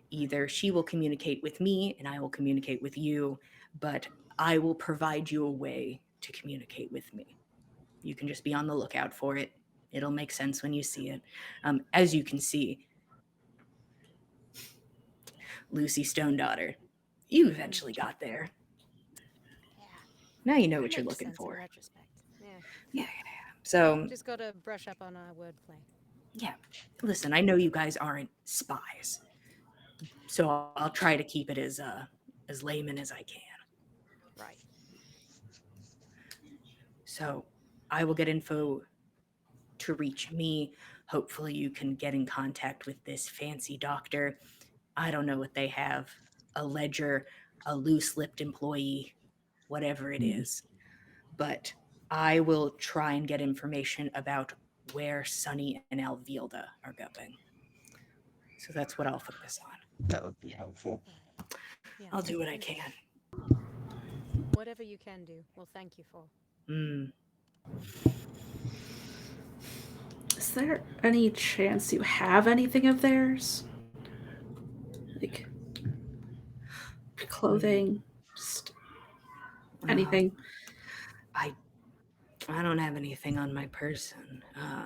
Either she will communicate with me and I will communicate with you, but I will provide you a way to communicate with me. You can just be on the lookout for it. It'll make sense when you see it. As you can see, Lucy Stone Daughter, you eventually got there. Yeah. Now you know It what you're makes looking sense in for. retrospect. Yeah. Yeah. So, Just gotta brush up on our wordplay. yeah. Listen, I know you guys aren't spies, so I'll try to keep it as layman as I can. Right. So, I will get info to reach me. Hopefully, you can get in contact with this fancy doctor. I don't know what they have, a ledger, a loose-lipped employee, whatever it is. But I will try and get information about where Sunny and Alvilda are going. So that's what I'll focus on. That would be helpful. Yeah. I'll do what I Thank you. can. Whatever you can do, we'll thank you for. Mm. Is there any chance you have anything of theirs? Like clothing, just anything? I don't have anything on my person.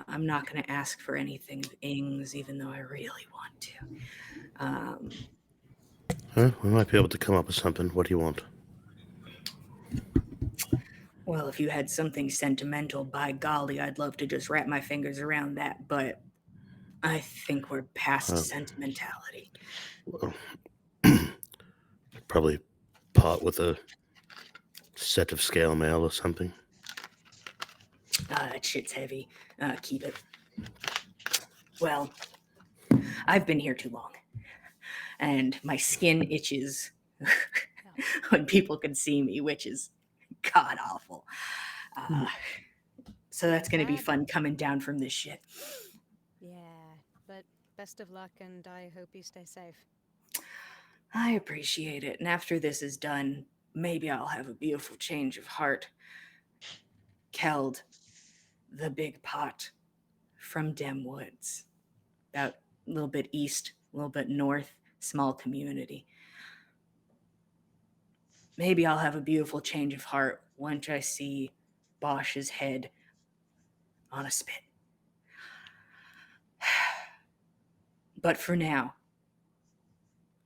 I'm not going to ask for anything of Ing's, even though I really want to. We might be able to come up with something. What do you want? Well, if you had something sentimental, by golly, I'd love to just wrap my fingers around that, but I think we're past sentimentality. Well, probably pot with a set of scale mail or something. That shit's heavy. Keep it. Well, I've been here too long, and my skin itches when people can see me, which is god awful. So that's going to be Bad. fun coming down from this shit. Yeah, but best of luck, and I hope you stay safe. I appreciate it, and after this is done, maybe I'll have a beautiful change of heart. Keld, the big pot from Dem Woods, about a little bit east, a little bit north, small community. Maybe I'll have a beautiful change of heart once I see Bosch's head on a spit. But for now,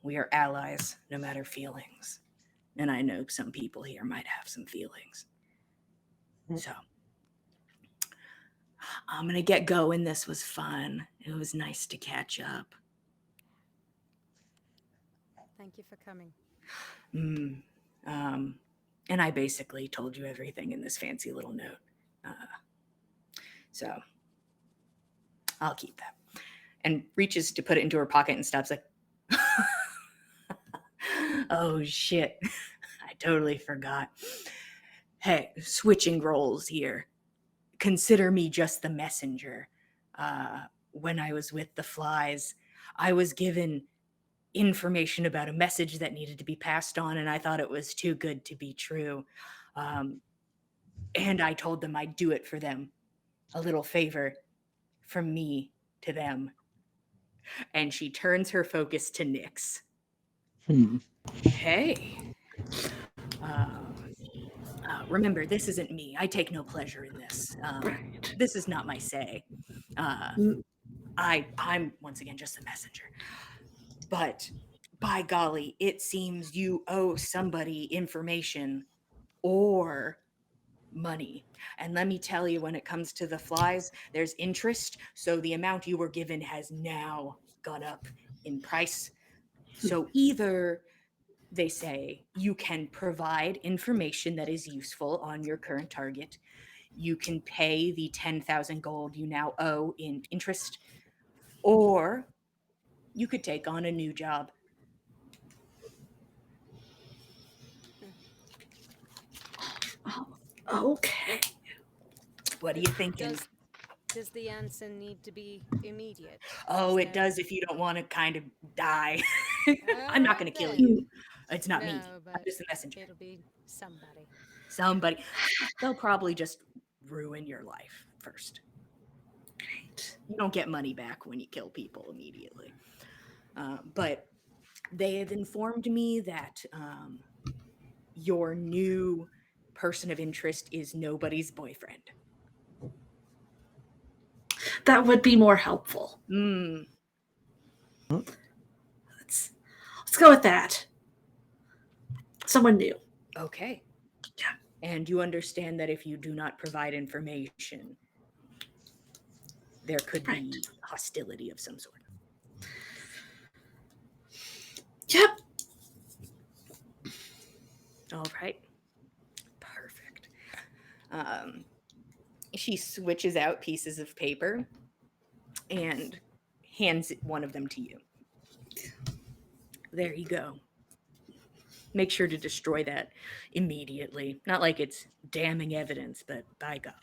we are allies, no matter feelings. And I know some people here might have some feelings. So, I'm going to get going. This was fun. It was nice to catch up. Thank you for coming. And I basically told you everything in this fancy little note. So, I'll keep that. And reaches to put it into her pocket and stops like, oh shit, I totally forgot. Hey, switching roles here. Consider me just the messenger. When I was with the flies, I was given information about a message that needed to be passed on, and I thought it was too good to be true. And I told them I'd do it for them. A little favor from me to them. And she turns her focus to Nyx. Hey. Remember, this isn't me. I take no pleasure in this. Right. This is not my say. I'm once again just a messenger. But by golly, it seems you owe somebody information or money. And let me tell you, when it comes to the flies, there's interest. So the amount you were given has now gone up in price. So either they say you can provide information that is useful on your current target, you can pay the 10,000 gold you now owe in interest, or you could take on a new job. Okay. What are you thinking? Does the answer need to be immediate? Oh, Is it there- does if you don't want to kind of die. I'm not going to kill Okay. you. It's not me. No, I'm but just a messenger. it'll be somebody. Somebody. They'll probably just ruin your life first. Great. You don't get money back when you kill people immediately. But they have informed me that your new person of interest is nobody's boyfriend. That would be more helpful. Mm. Let's go with that. Someone new. Okay. Yeah. And you understand that if you do not provide information, there could be hostility of some sort. Yep. All right. Perfect. She switches out pieces of paper and hands one of them to you. There you go. Make sure to destroy that immediately. Not like it's damning evidence, but by golly.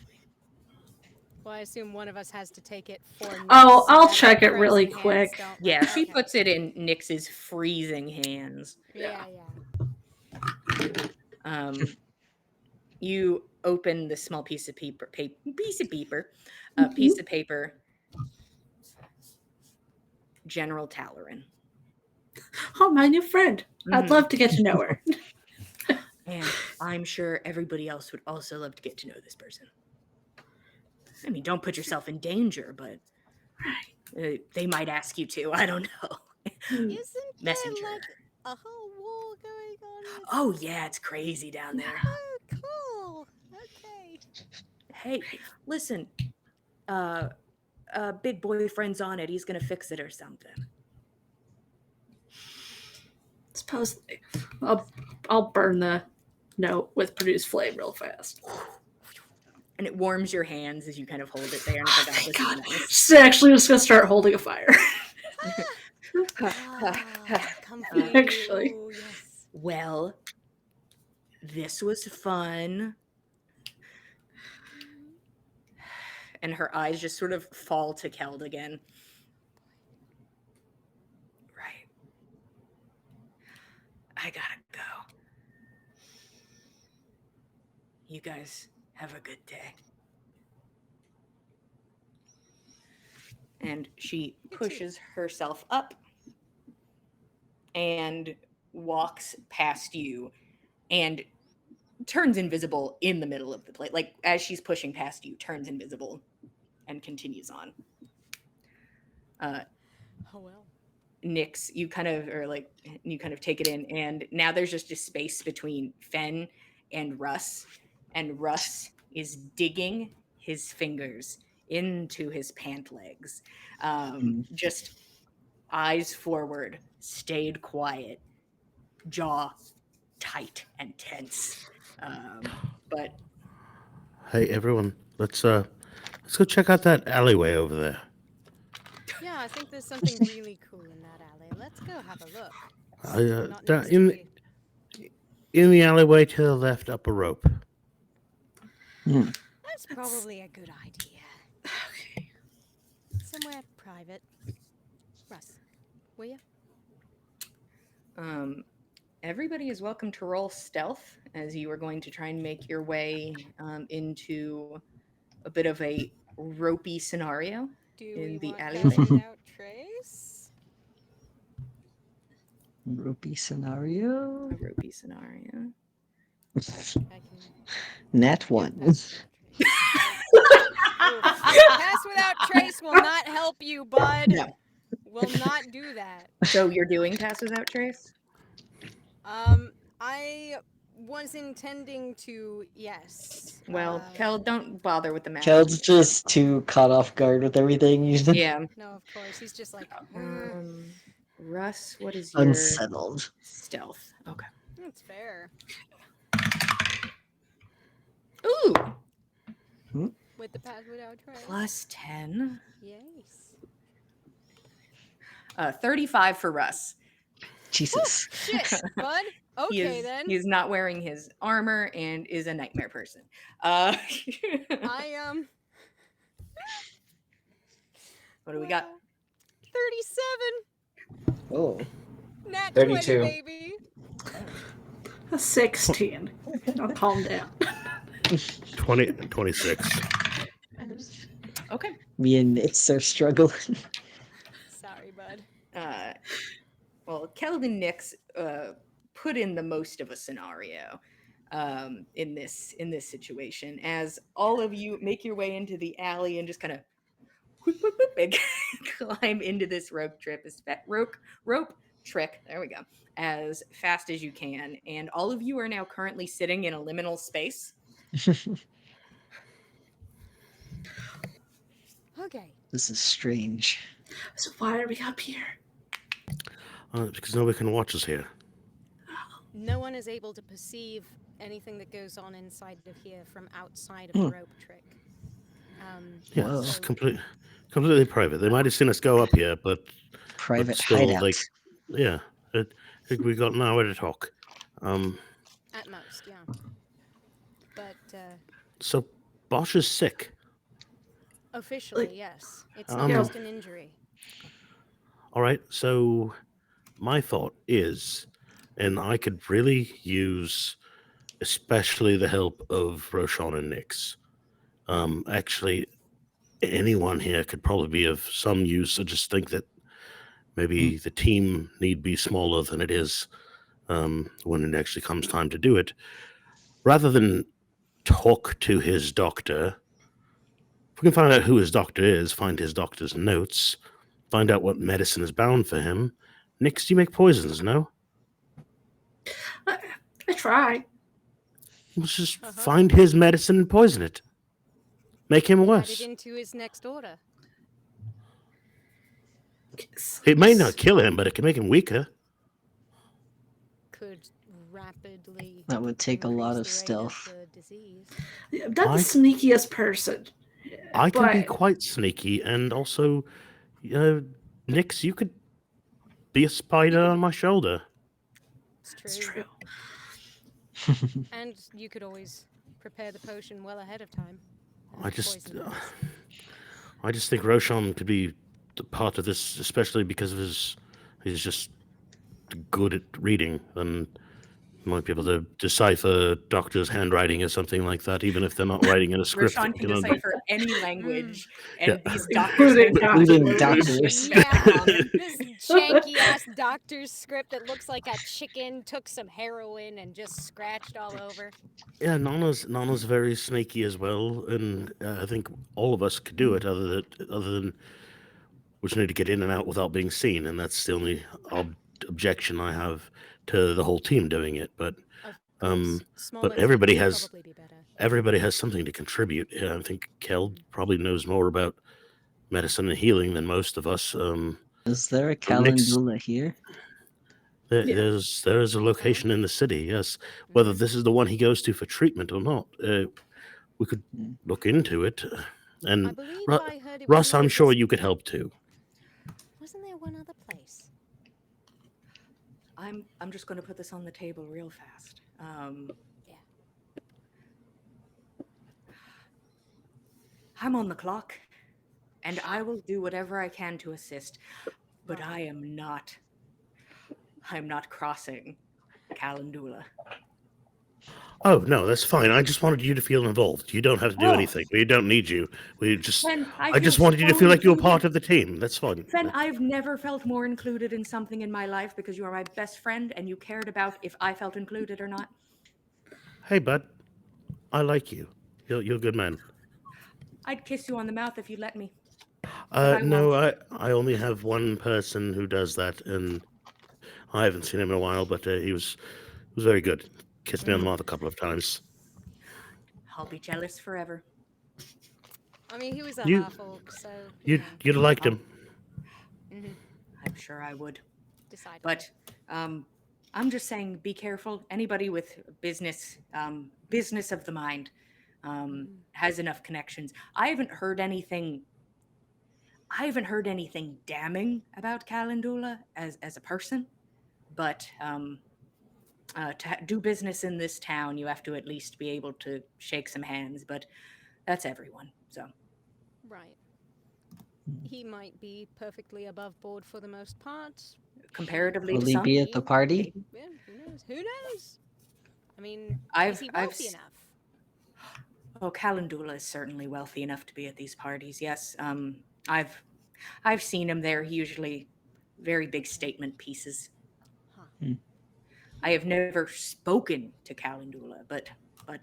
Well, I assume one of us has to take it for. Oh, Nyx, so I'll that check the it really frozen hands quick. don't Yeah, let- she okay. puts it in Nyx's freezing hands. Yeah. You open the small piece of paper, piece of paper. General Tallerin. Oh, my new friend. I'd love to get to know her. And I'm sure everybody else would also love to get to know this person. I mean, don't put yourself in danger, but they might ask you to. I don't know. Isn't Messenger. there like a whole war going on? Oh yeah, it's crazy down there. Oh, cool. Okay. Hey, listen. Big boyfriend's on it. He's gonna fix it or something. Supposedly. I'll burn the note with produce flame real fast. And it warms your hands as you kind of hold it there. And it's like, oh, Thank God. this is nice. She's actually just gonna start holding a fire. Comfy. Actually. Ooh, yes. Well, this was fun. And her eyes just sort of fall to Keld again. Right. I gotta go. You guys have a good day. And she pushes herself up and walks past you and turns invisible in the middle of the plate. Like, as she's pushing past you, turns invisible and continues on. Oh well. Nyx, you kind of take it in, and now there's just a space between Fen and Russ is digging his fingers into his pant legs. Just eyes forward, stayed quiet, jaw tight and tense. But Hey, everyone, let's go check out that alleyway over there. Yeah, I think there's something really cool in that alley. Let's go have a look. Not Down next to me. in the alleyway to the left, up a rope. That's probably a good idea. Okay. Somewhere private. Russ, will you? Everybody is welcome to roll stealth as you are going to try and make your way into a bit of a ropey scenario Do in we the want alleyway. Pass Without Trace? Ropey scenario. A ropey scenario. I can Nat do one. Pass Without Trace. Pass Without Trace will not help you, bud. No. Will not do that. So you're doing pass without trace? I was intending to, yes. Well, Kel, don't bother with the math. Keld's just too caught off guard with everything. Yeah. No, of course. He's just like, Russ, what is your Unsettled. stealth? Okay. that's fair. Ooh, With the Pass Without Trace. plus 10. Yes. 35 for Russ. Jesus. Shit, bud. Okay, then. He's not wearing his armor and is a nightmare person. I, What do we got? 37. Oh. Nat 32. 20, baby. A 16. I'll calm down. 26. Okay. Me and Nyx are struggling. Sorry, bud. Well, Keld and Nyx put in the most of a scenario in this situation, as all of you make your way into the alley and just kind of climb into this rope trick. There we go. As fast as you can, and all of you are now currently sitting in a liminal space. Okay. This is strange. So why are we up here? Because nobody can watch us here. No one is able to perceive anything that goes on inside of here from outside of the rope trick. Yeah, Whoa. it's completely private. They might have seen us go up here, but Private still, hideout. we got nowhere to talk. At most, yeah. But So Bosch is sick. officially, yes. It's Um, not just an injury. All right, so my thought is, and I could really use especially the help of Roshan and Nix. Actually, anyone here could probably be of some use. I just think that maybe the team need be smaller than it is when it actually comes time to do it. Rather than talk to his doctor, if we can find out who his doctor is, find his doctor's notes, find out what medicine is bound for him. Nix, do you make poisons, no? I tried. Let's just find his medicine and poison it. Make him Add it worse. into his next order. It may not kill him, but it can make him weaker. Could rapidly That would take a lot of increase the rate of stealth. the disease. I'm not the sneakiest person. I can be but quite sneaky, and also, Nix, you could be a spider on my shoulder. It's it's true. true. And you could always prepare the potion well ahead of time. I just, Poison us. I just think Roshan could be part of this, especially because of he's just good at reading and might be able to decipher doctors' handwriting or something like that, even if they're not writing in a script. Roshan can decipher any language, and Yeah. these doctors Including can Including absolutely doctors. shit on Yeah, it. this janky ass doctor's script that looks like a chicken took some heroin and just scratched all over. Yeah, Nana's very sneaky as well, and I think all of us could do it. Other than we just need to get in and out without being seen, and that's the only objection I have to the whole team doing it. But Of course, but smaller everybody team would has probably be better. everybody has something to contribute. Yeah, I think Kel probably knows more about medicine and healing than most of us. Is there a Nix- calendula here? There's a location in the city. Yes, whether this is the one he goes to for treatment or not, we could look into it. I And believe Ru- I heard it Russ, was I'm with sure this- you could help too. Wasn't there one other place? I'm just going to put this on the table real fast. Yeah. I'm on the clock, and I will do whatever I can to assist, but I'm not crossing Calendula. Oh no, that's fine. I just wanted you to feel involved. You don't have to do Oh. anything. We don't need you. We just. Fen, I just wanted you to feel like you were part of the team. That's fine. Fen, I've never felt more included in something in my life because you are my best friend and you cared about if I felt included or not. Hey, bud, I like you. You're a good man. I'd kiss you on the mouth if you'd let me. I No, I only have one person who does that, and I haven't seen him in a while. But he was very good. Kissed me on the mouth a couple of times. I'll be jealous forever. I mean, he was a You- half orc, so You'd have liked him. I'm sure I would. decide. But I'm just saying, be careful. Anybody with business of the mind has enough connections. I haven't heard anything damning about Calendula as a person, but to do business in this town, you have to at least be able to shake some hands. But that's everyone. So Right. He might be perfectly above board for the most part. comparatively Will to he some, be at the party? Yeah, who knows? Who knows? I mean, I've- is he I've wealthy s- enough? Oh, Calendula is certainly wealthy enough to be at these parties. Yes, I've seen him there. Usually, very big statement pieces. Huh. I have never spoken to Calendula, but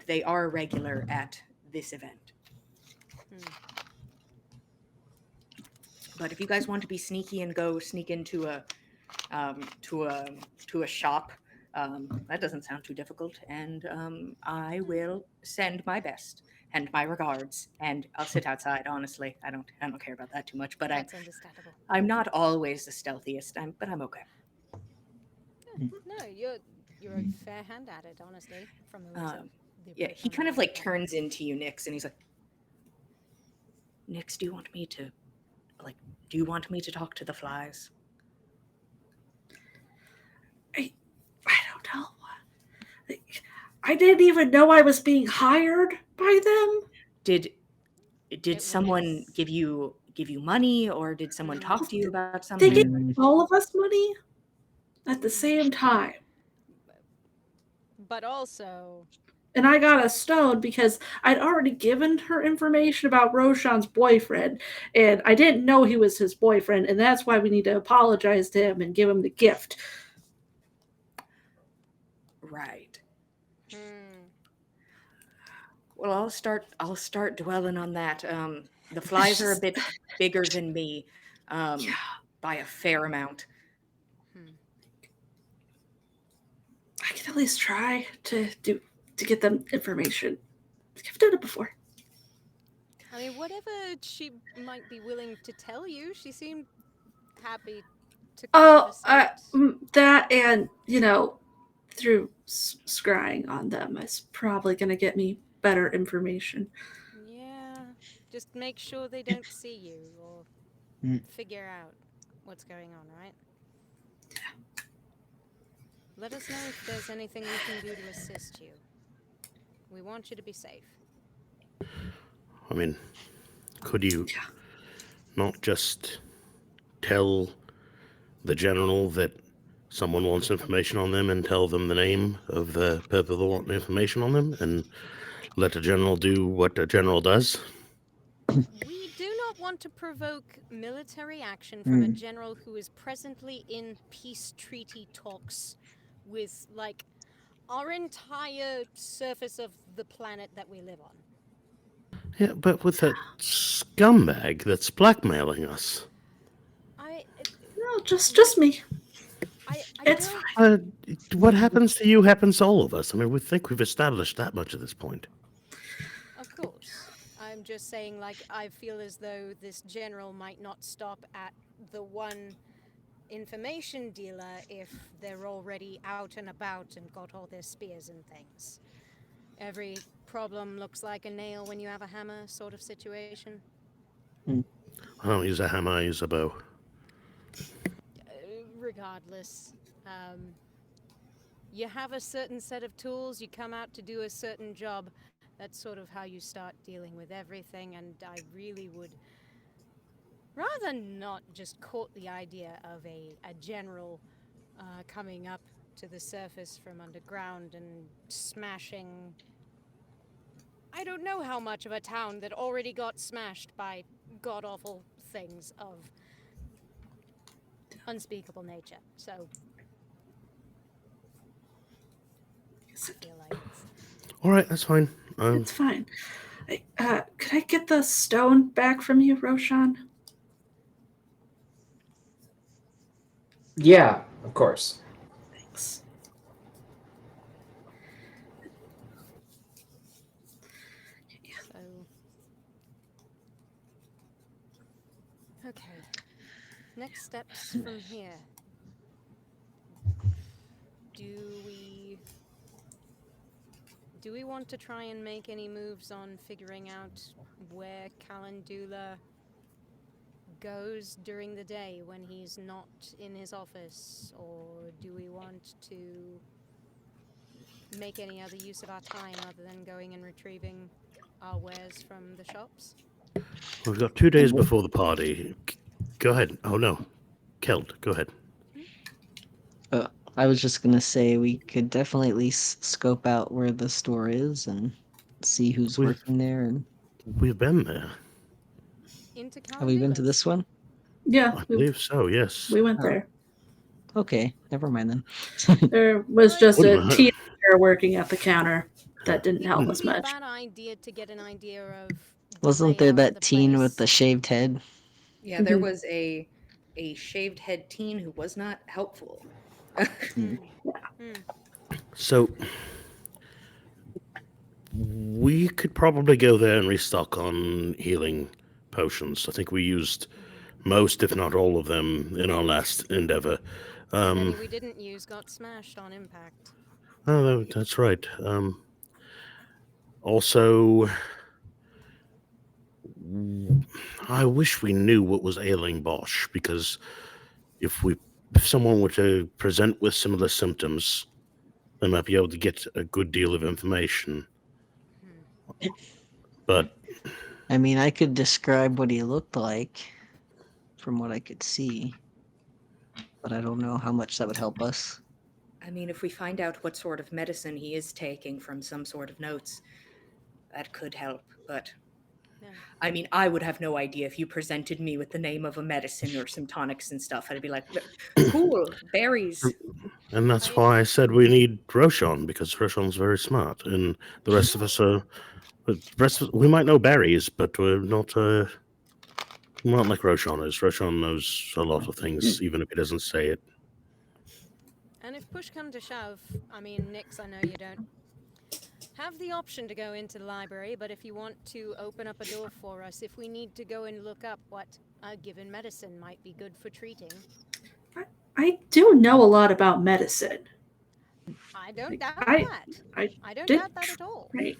they are regular at this event. But if you guys want to be sneaky and go sneak into a shop, that doesn't sound too difficult, and I will send my best and my regards, and I'll sit outside. Honestly, I don't care about that too much, but That's understandable. I'm not always the stealthiest. But I'm okay. No, you're a fair hand at it, honestly. From the looks of the Yeah, he approach kind on of the like line. turns into you, Nix, and he's like, Nix, do you want me to talk to the flies? I don't know. I didn't even know I was being hired by them. Did It someone was- give you money, or did someone talk to you about They something? gave all of us money at the same time. But also, And I got a stone because I'd already given her information about Roshan's boyfriend, and I didn't know he was his boyfriend, and that's why we need to apologize to him and give him the gift. Right. Hmm. Well, I'll start dwelling on that. The flies are a bit bigger than me, Yeah. by a fair amount. Hmm. I can at least try to get them information. I've done it before. I mean, whatever she might be willing to tell you, she seemed happy to Oh, conversate. that and through scrying on them is probably going to get me better information. Yeah, just make sure they don't see you or Mm. figure out what's going on, right? Let us know if there's anything we can do to assist you. We want you to be safe. I mean, could you Yeah. not just tell the general that someone wants information on them and tell them the name of the people that want information on them and let the general do what the general does? We do not want to provoke military action from a Mm. general who is presently in peace treaty talks with, like, our entire surface of the planet that we live on. Yeah, but with that scumbag that's blackmailing us. I, No, just me. I It's don't. fine. What happens to you happens to all of us. I mean, we think we've established that much at this point. Of course. I'm just saying, like, I feel as though this general might not stop at the one information dealer if they're already out and about and got all their spears and things. Every problem looks like a nail when you have a hammer, sort of situation. I don't use a hammer, I use a bow. Regardless, you have a certain set of tools, you come out to do a certain job. That's sort of how you start dealing with everything, and I really would rather not just court the idea of a general coming up to the surface from underground and smashing. I don't know how much of a town that already got smashed by god awful things of unspeakable nature. So I feel like it's. All right, that's fine. It's fine. Could I get the stone back from you, Roshan? Yeah, of course. Thanks. So. Okay. Next steps from here. Do we. Do we want to try and make any moves on figuring out where Calendula goes during the day when he's not in his office? Or do we want to make any other use of our time other than going and retrieving our wares from the shops? We've got 2 days before the party. Go ahead. Oh, no. Keld, go ahead. I was just gonna say we could definitely at least scope out where the store is and see who's We've- working there. And We've been there. Into have we been to Calendula's. this one? Yeah, I believe so, yes. we went Oh. there. Okay, never mind then. There was Well, just a Wouldn't hurt. teenager working at the counter that didn't It help wouldn't us be a much. bad idea to get an idea of the Wasn't there layout of that the teen with the place. shaved head? Yeah, there Mhm. was a shaved head teen who was not helpful. Hmm. So, we could probably go there and restock on healing potions. I think we used most, if not all of them, in our last endeavor. The many we didn't use got smashed on impact. Oh, that's right. Also, I wish we knew what was ailing Bosch, because if someone were to present with similar symptoms, they might be able to get a good deal of information. But I mean, I could describe what he looked like from what I could see, but I don't know how much that would help us. I mean, if we find out what sort of medicine he is taking from some sort of notes, that could help. But Yeah. I mean, I would have no idea if you presented me with the name of a medicine or some tonics and stuff. I'd be like, cool, berries. And that's I- why I said we need Roshan, because Roshan's very smart, and the rest of us are. We might know berries, but we're not. Not like Roshan is. Roshan knows a lot of things, even if he doesn't say it. And if push come to shove, I mean, Nix, I know you don't have the option to go into the library, but if you want to open up a door for us, if we need to go and look up what a given medicine might be good for treating, I do know a lot about medicine. I don't Like, doubt I that. I I don't did doubt that at all. right.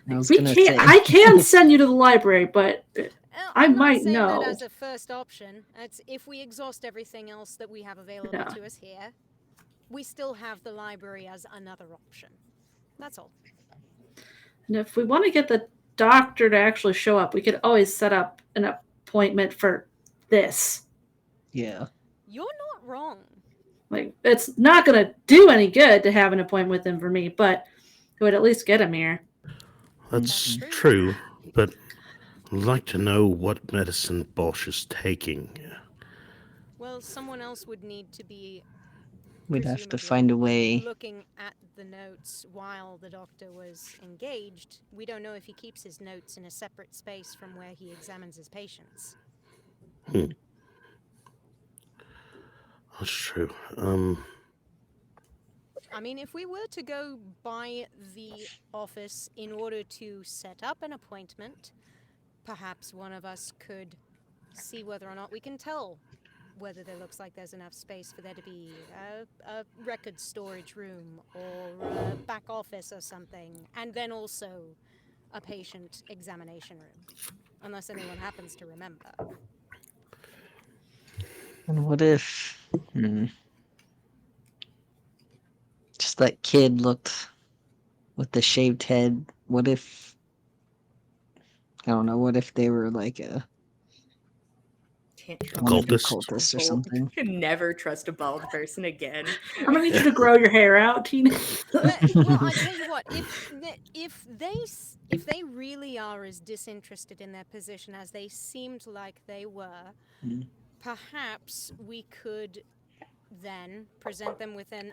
I was We gonna can't. say. I can send you to the library, but I I'm not might saying that know. as a first option. It's if we exhaust everything else that we have available Yeah. to us here, we still have the library as another option. That's all. And if we want to get the doctor to actually show up, we could always set up an appointment for this. Yeah. You're not wrong. Like, it's not going to do any good to have an appointment with him for me, but it would at least get him here. That's That's true, but I'd like to know what medicine Bosch is taking. Well, someone else would need to be We'd have to presumably find a way. looking at the notes while the doctor was engaged. We don't know if he keeps his notes in a separate space from where he examines his patients. That's true. I mean, if we were to go by the office in order to set up an appointment, perhaps one of us could see whether or not we can tell whether there looks like there's enough space for there to be a record storage room or a back office or something, and then also a patient examination room, unless anyone happens to remember. And what if. Just that kid looked with the shaved head. What if. I don't know. What if they were like Can't one of the Occultist? cultists or Bald. something? Can never trust a bald person again. I'm going to need you to grow your hair out, Tina. Well, I tell you what, if they really are as disinterested in their position as they seemed like they were, Mm. perhaps we could then present them with an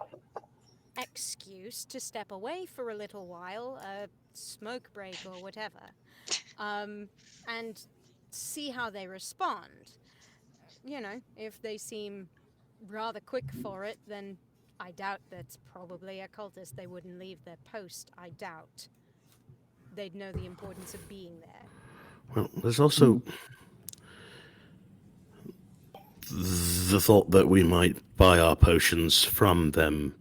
excuse to step away for a little while, a smoke break or whatever, and see how they respond. You know, if they seem rather quick for it, then I doubt that's probably a cultist. They wouldn't leave their post, I doubt. They'd know the importance of being there. Well, there's also the thought that we might buy our potions from them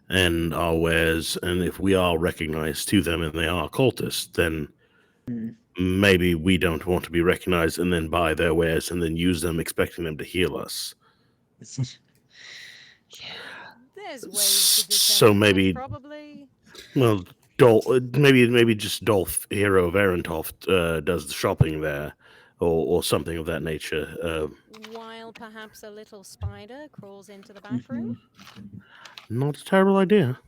and our wares, and if we are recognized to them and they are cultists, then maybe we don't want to be recognized and then buy their wares and then use them expecting them to heal us. There's ways to So determine maybe- that, probably. Well, maybe just Dolph, hero of Arentoft, does the shopping there, or something of that nature. While perhaps a little spider crawls into the back room. Not a terrible idea.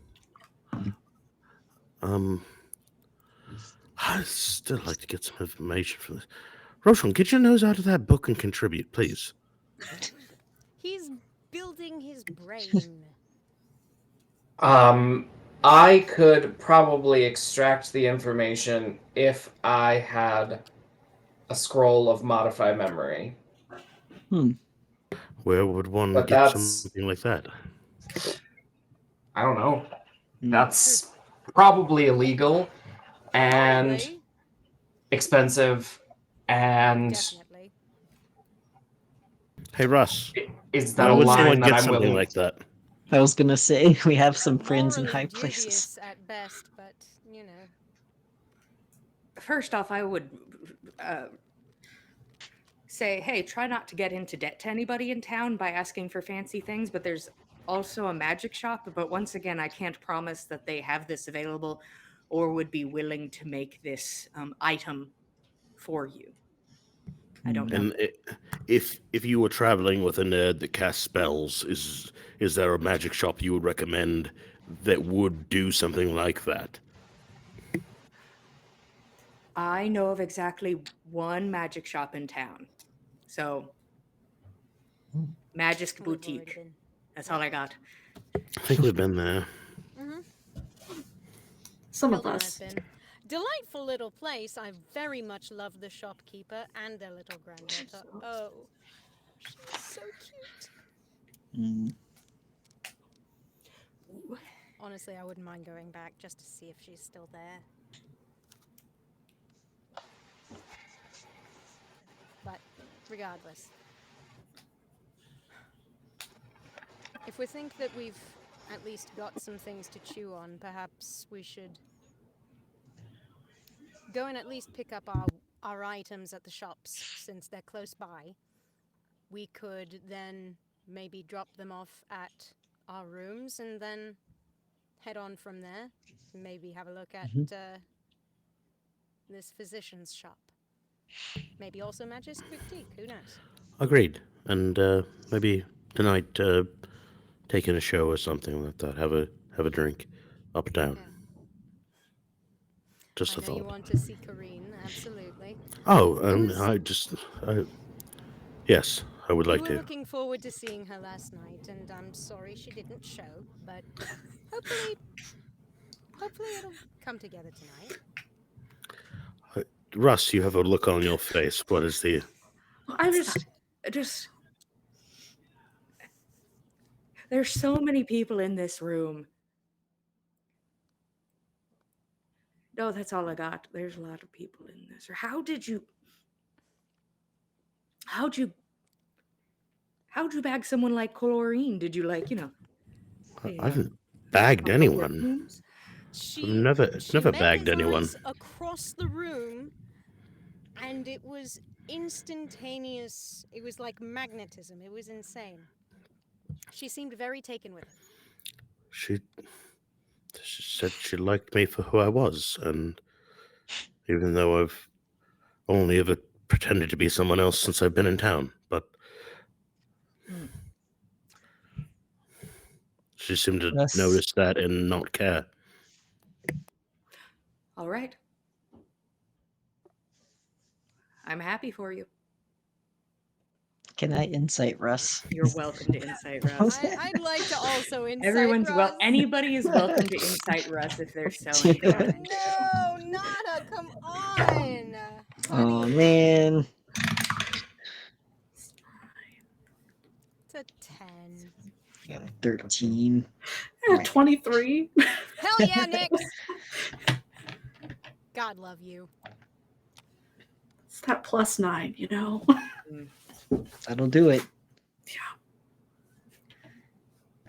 I'd still like to get some information from this. Roshan, get your nose out of that book and contribute, please. He's building his brain. I could probably extract the information if I had a scroll of modify memory. Where would one But get that's- something like that? I don't know. Mm. That's probably illegal and Probably. expensive, and Definitely. Hey, Russ, is that how a would line someone that get I'm something willing? like that? I was gonna say we have some friends in Morally high places. dubious at best, but you know. First off, I would say, hey, try not to get into debt to anybody in town by asking for fancy things, but there's also a magic shop. But once again, I can't promise that they have this available or would be willing to make this item for you. I don't know. And if you were traveling with a nerd that casts spells, is there a magic shop you would recommend that would do something like that? I know of exactly one magic shop in town. So, Magic We've already Boutique. been. That's all I got. I think we've been there. Some of Hilda and I've us. been. Delightful little place. I very much love the shopkeeper and their little granddaughter. Oh, she's so cute. Mm. Honestly, I wouldn't mind going back just to see if she's still there. But regardless, if we think that we've at least got some things to chew on, perhaps we should go and at least pick up our items at the shops since they're close by. We could then maybe drop them off at our rooms and then head on from there. Maybe have a look at this physician's shop. Maybe also Magisk Boutique, who knows? Agreed. And maybe tonight, take in a show or something like that. Have a drink, up down. Yeah. Just I a know you thought. want to see Kareen, absolutely. Oh, was- yes, I would We like were to. looking forward to seeing her last night, and I'm sorry she didn't show, but hopefully it'll come together tonight. Russ, you have a look on your face. What is the? I just. There's so many people in this room. No, that's all I got. There's a lot of people in this. Or how'd you bag someone like Chlorine? Did you I hey, haven't bagged public anyone. rooms? She Never met bagged his anyone. eyes across the room, and it was instantaneous. It was like magnetism. It was insane. She seemed very taken with him. She said she liked me for who I was, and even though I've only ever pretended to be someone else since I've been in town, but she seemed to Russ, notice that and not care. All right. I'm happy for you. can I insight Russ? You're welcome to Insight Russ. I'd like to also insight Everyone's Russ. anybody is welcome to Insight Russ if they're so inclined. No, Nana, come on. Oh Honey, man. it's a 10. I got a 13. 23. Hell yeah, Nix. God love you. It's that +9, you know? That'll do it.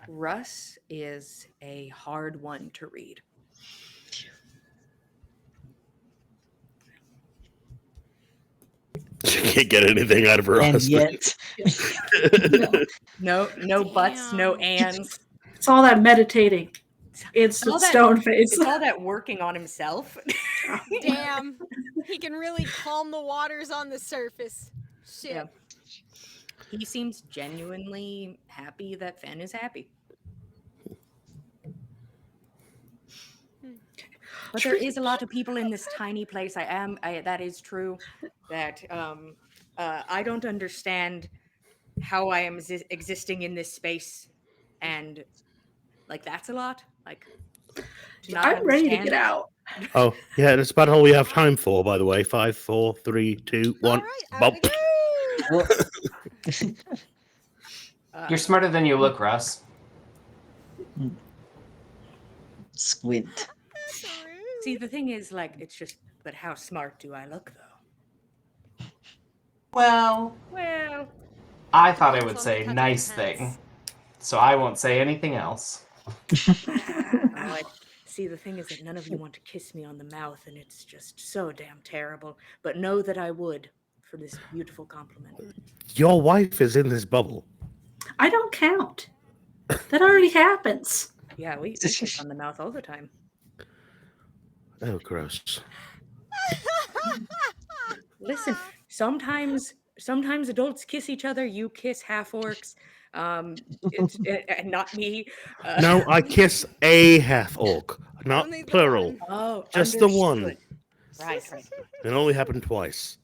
Russ is a hard one to read. She can't get anything out of her And husband. yet, No buts, no ands. It's all that meditating. Instant all that- stone face. It's all that working on himself. Damn. He can really calm the waters on the surface. Shit. Yeah. He seems genuinely happy that Fen is happy. But there is a lot of people in this tiny place. That is true. That I don't understand how I am existing in this space, and that's a lot. To not I'm ready to understand. get out. Oh, yeah, that's about all we have time for, by the way. 5, 4, 3, 2, 1. All right, out we go. You're smarter than you look, Russ. squint. That's rude. See, the thing is, it's just. But how smart do I look, though? Well, I thought I would It's on say the cut of nice your thing, pants. so I won't say anything else. See, the thing is that none of you want to kiss me on the mouth, and it's just so damn terrible. But know that I would for this beautiful compliment. Your wife is in this bubble. I don't count. That already happens. Yeah, we kiss on the mouth all the time. Oh, gross. Listen, sometimes sometimes adults kiss each other. You kiss half orcs. And not me. No, I kiss a half orc, not Only the plural. one. Oh, Just the understood. one. Right. It only happened twice.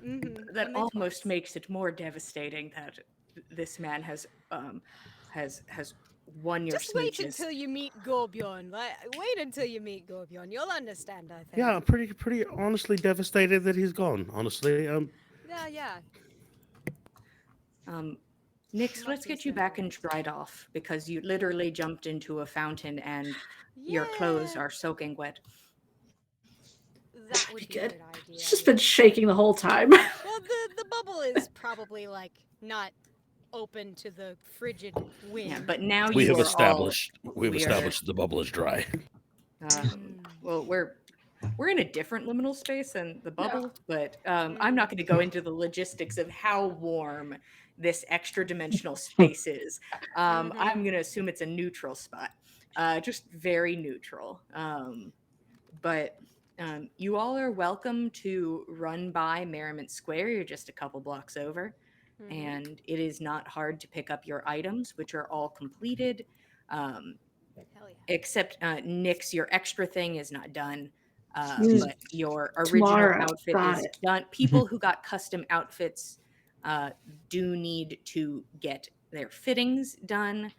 That Only almost twice. makes it more devastating that this man has won your Just wait smooches. until you meet Gorbjorn. Wait until you meet Gorbjorn. You'll understand, I think. Yeah, I'm pretty honestly devastated that he's gone. Honestly, Yeah, yeah. Nix, let's Much get you respect back for and it. dried off because you literally jumped into a fountain and your clothes Yeah. are soaking wet. That That'd would be be a good. good idea. It's just been Yes. shaking the whole time. Well, the bubble is probably like not open to the frigid wind. Yeah, but now we you have are all we've we are established the bubble is dry. well we're in a different liminal space than the Yeah. bubble, but I'm not going to go into the logistics of how warm this extra dimensional space is. I'm going to assume it's a neutral spot, just very neutral. But you all are welcome to run by Merriment Square. You're just a couple blocks over, and it is not hard to pick up your items, which are all completed. Um, Hell yeah. Except Nick's, your extra thing is not done. Mm. But your original Tomorrow. outfit Got is it. done. People who got custom outfits do need to get their fittings done.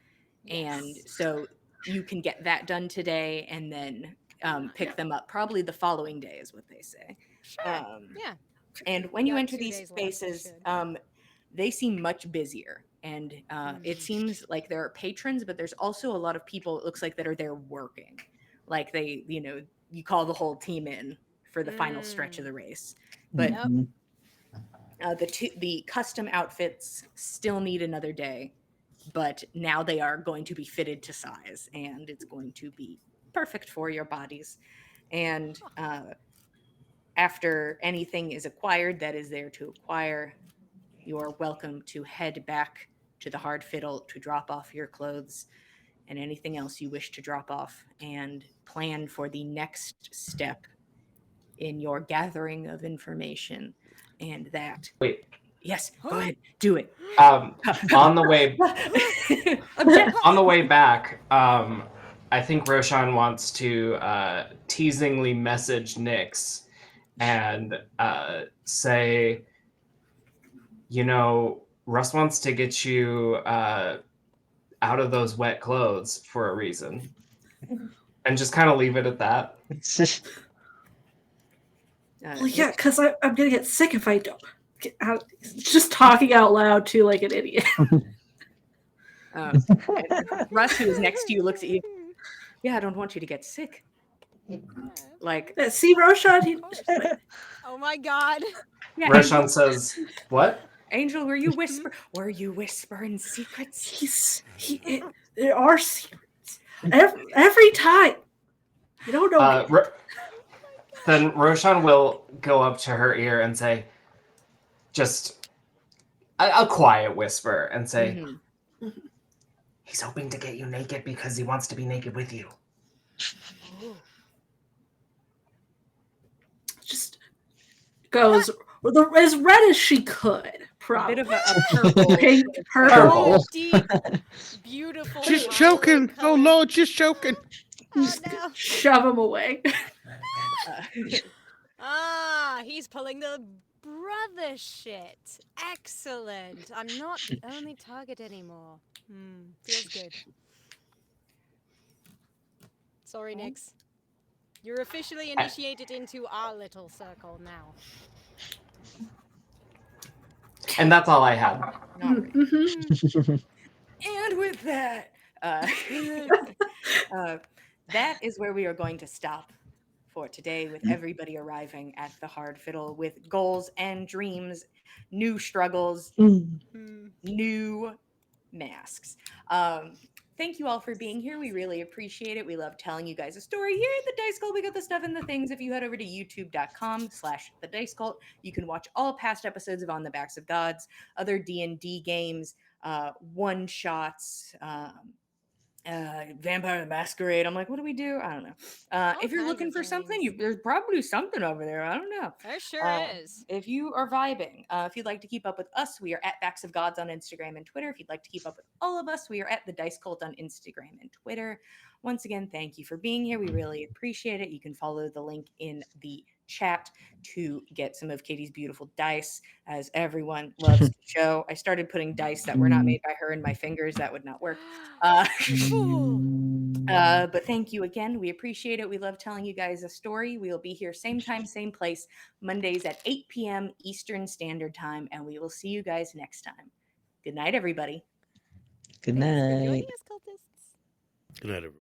And Yes. so you can get that done today and then pick them up probably the following day, is what they say. Sure. Yeah. And when We you got enter 2 these days left. We spaces, should. they seem much busier. And it seems like there are patrons, but there's also a lot of people, it looks like, that are there working. Like they, you call the whole team in for the final stretch of the race. But Yep. the custom outfits still need another day, but now they are going to be fitted to size, and it's going to be perfect for your bodies. And after anything is acquired that is there to acquire, you're welcome to head back to the hard fiddle to drop off your clothes and anything else you wish to drop off, and plan for the next step in your gathering of information. And that, Wait. yes, go ahead, do it. On the way Object. on the way back, I think Roshan wants to teasingly message Nyx and say, Russ wants to get you out of those wet clothes for a reason. And just kind of leave it at that. Well, yeah, because I'm gonna get sick if I don't. Get out. Just talking out loud too, like an idiot. Russ, who is next to you, looks at you. Yeah, I don't want you to get sick. Like, See, Roshan. Oh my god. yeah, Roshan says, "What? Angel, were you whispering secrets? There are secrets every time. You don't know. Then Roshan will go up to her ear and say, just a quiet whisper, and say, he's hoping to get you naked because he wants to be naked with you. Just goes as red as she could. Probably. A bit of a purple. Pink, Purple. Deep, beautiful. Just joking. Oh Lord, just joking. Oh no. Shove him away. He's pulling the brother shit. Excellent. I'm not the only target anymore. Feels good. Sorry, Nyx. You're officially initiated into our little circle now. And that's all I had. And with that, that is where we are going to stop for today, with everybody arriving at the hard fiddle with goals and dreams, new struggles, new masks. Thank you all for being here. We really appreciate it. We love telling you guys a story here at the Dice Cult. We got the stuff and the things. If you head over to youtube.com/the Dice Cult, you can watch all past episodes of On the Backs of Gods, other D&D games, one-shots, Vampire the Masquerade. I'm like, what do we do? I don't know. All If you're kinds looking of for something, things. there's probably something over there. I don't know. There sure is. If you are vibing, if you'd like to keep up with us, we are at Facts of Gods on Instagram and Twitter. If you'd like to keep up with all of us, we are at the Dice Cult on Instagram and Twitter. Once again, thank you for being here. We really appreciate it. You can follow the link in the chat to get some of Katie's beautiful dice, as everyone loves to show. I started putting dice that were not made by her in my fingers. That would not work. Fool. But thank you again. We appreciate it. We love telling you guys a story. We will be here same time, same place, Mondays at 8 p.m. Eastern Standard Time, and we will see you guys next time. Good night, everybody. Good Thanks for night. joining us, cultists. Good night, everybody.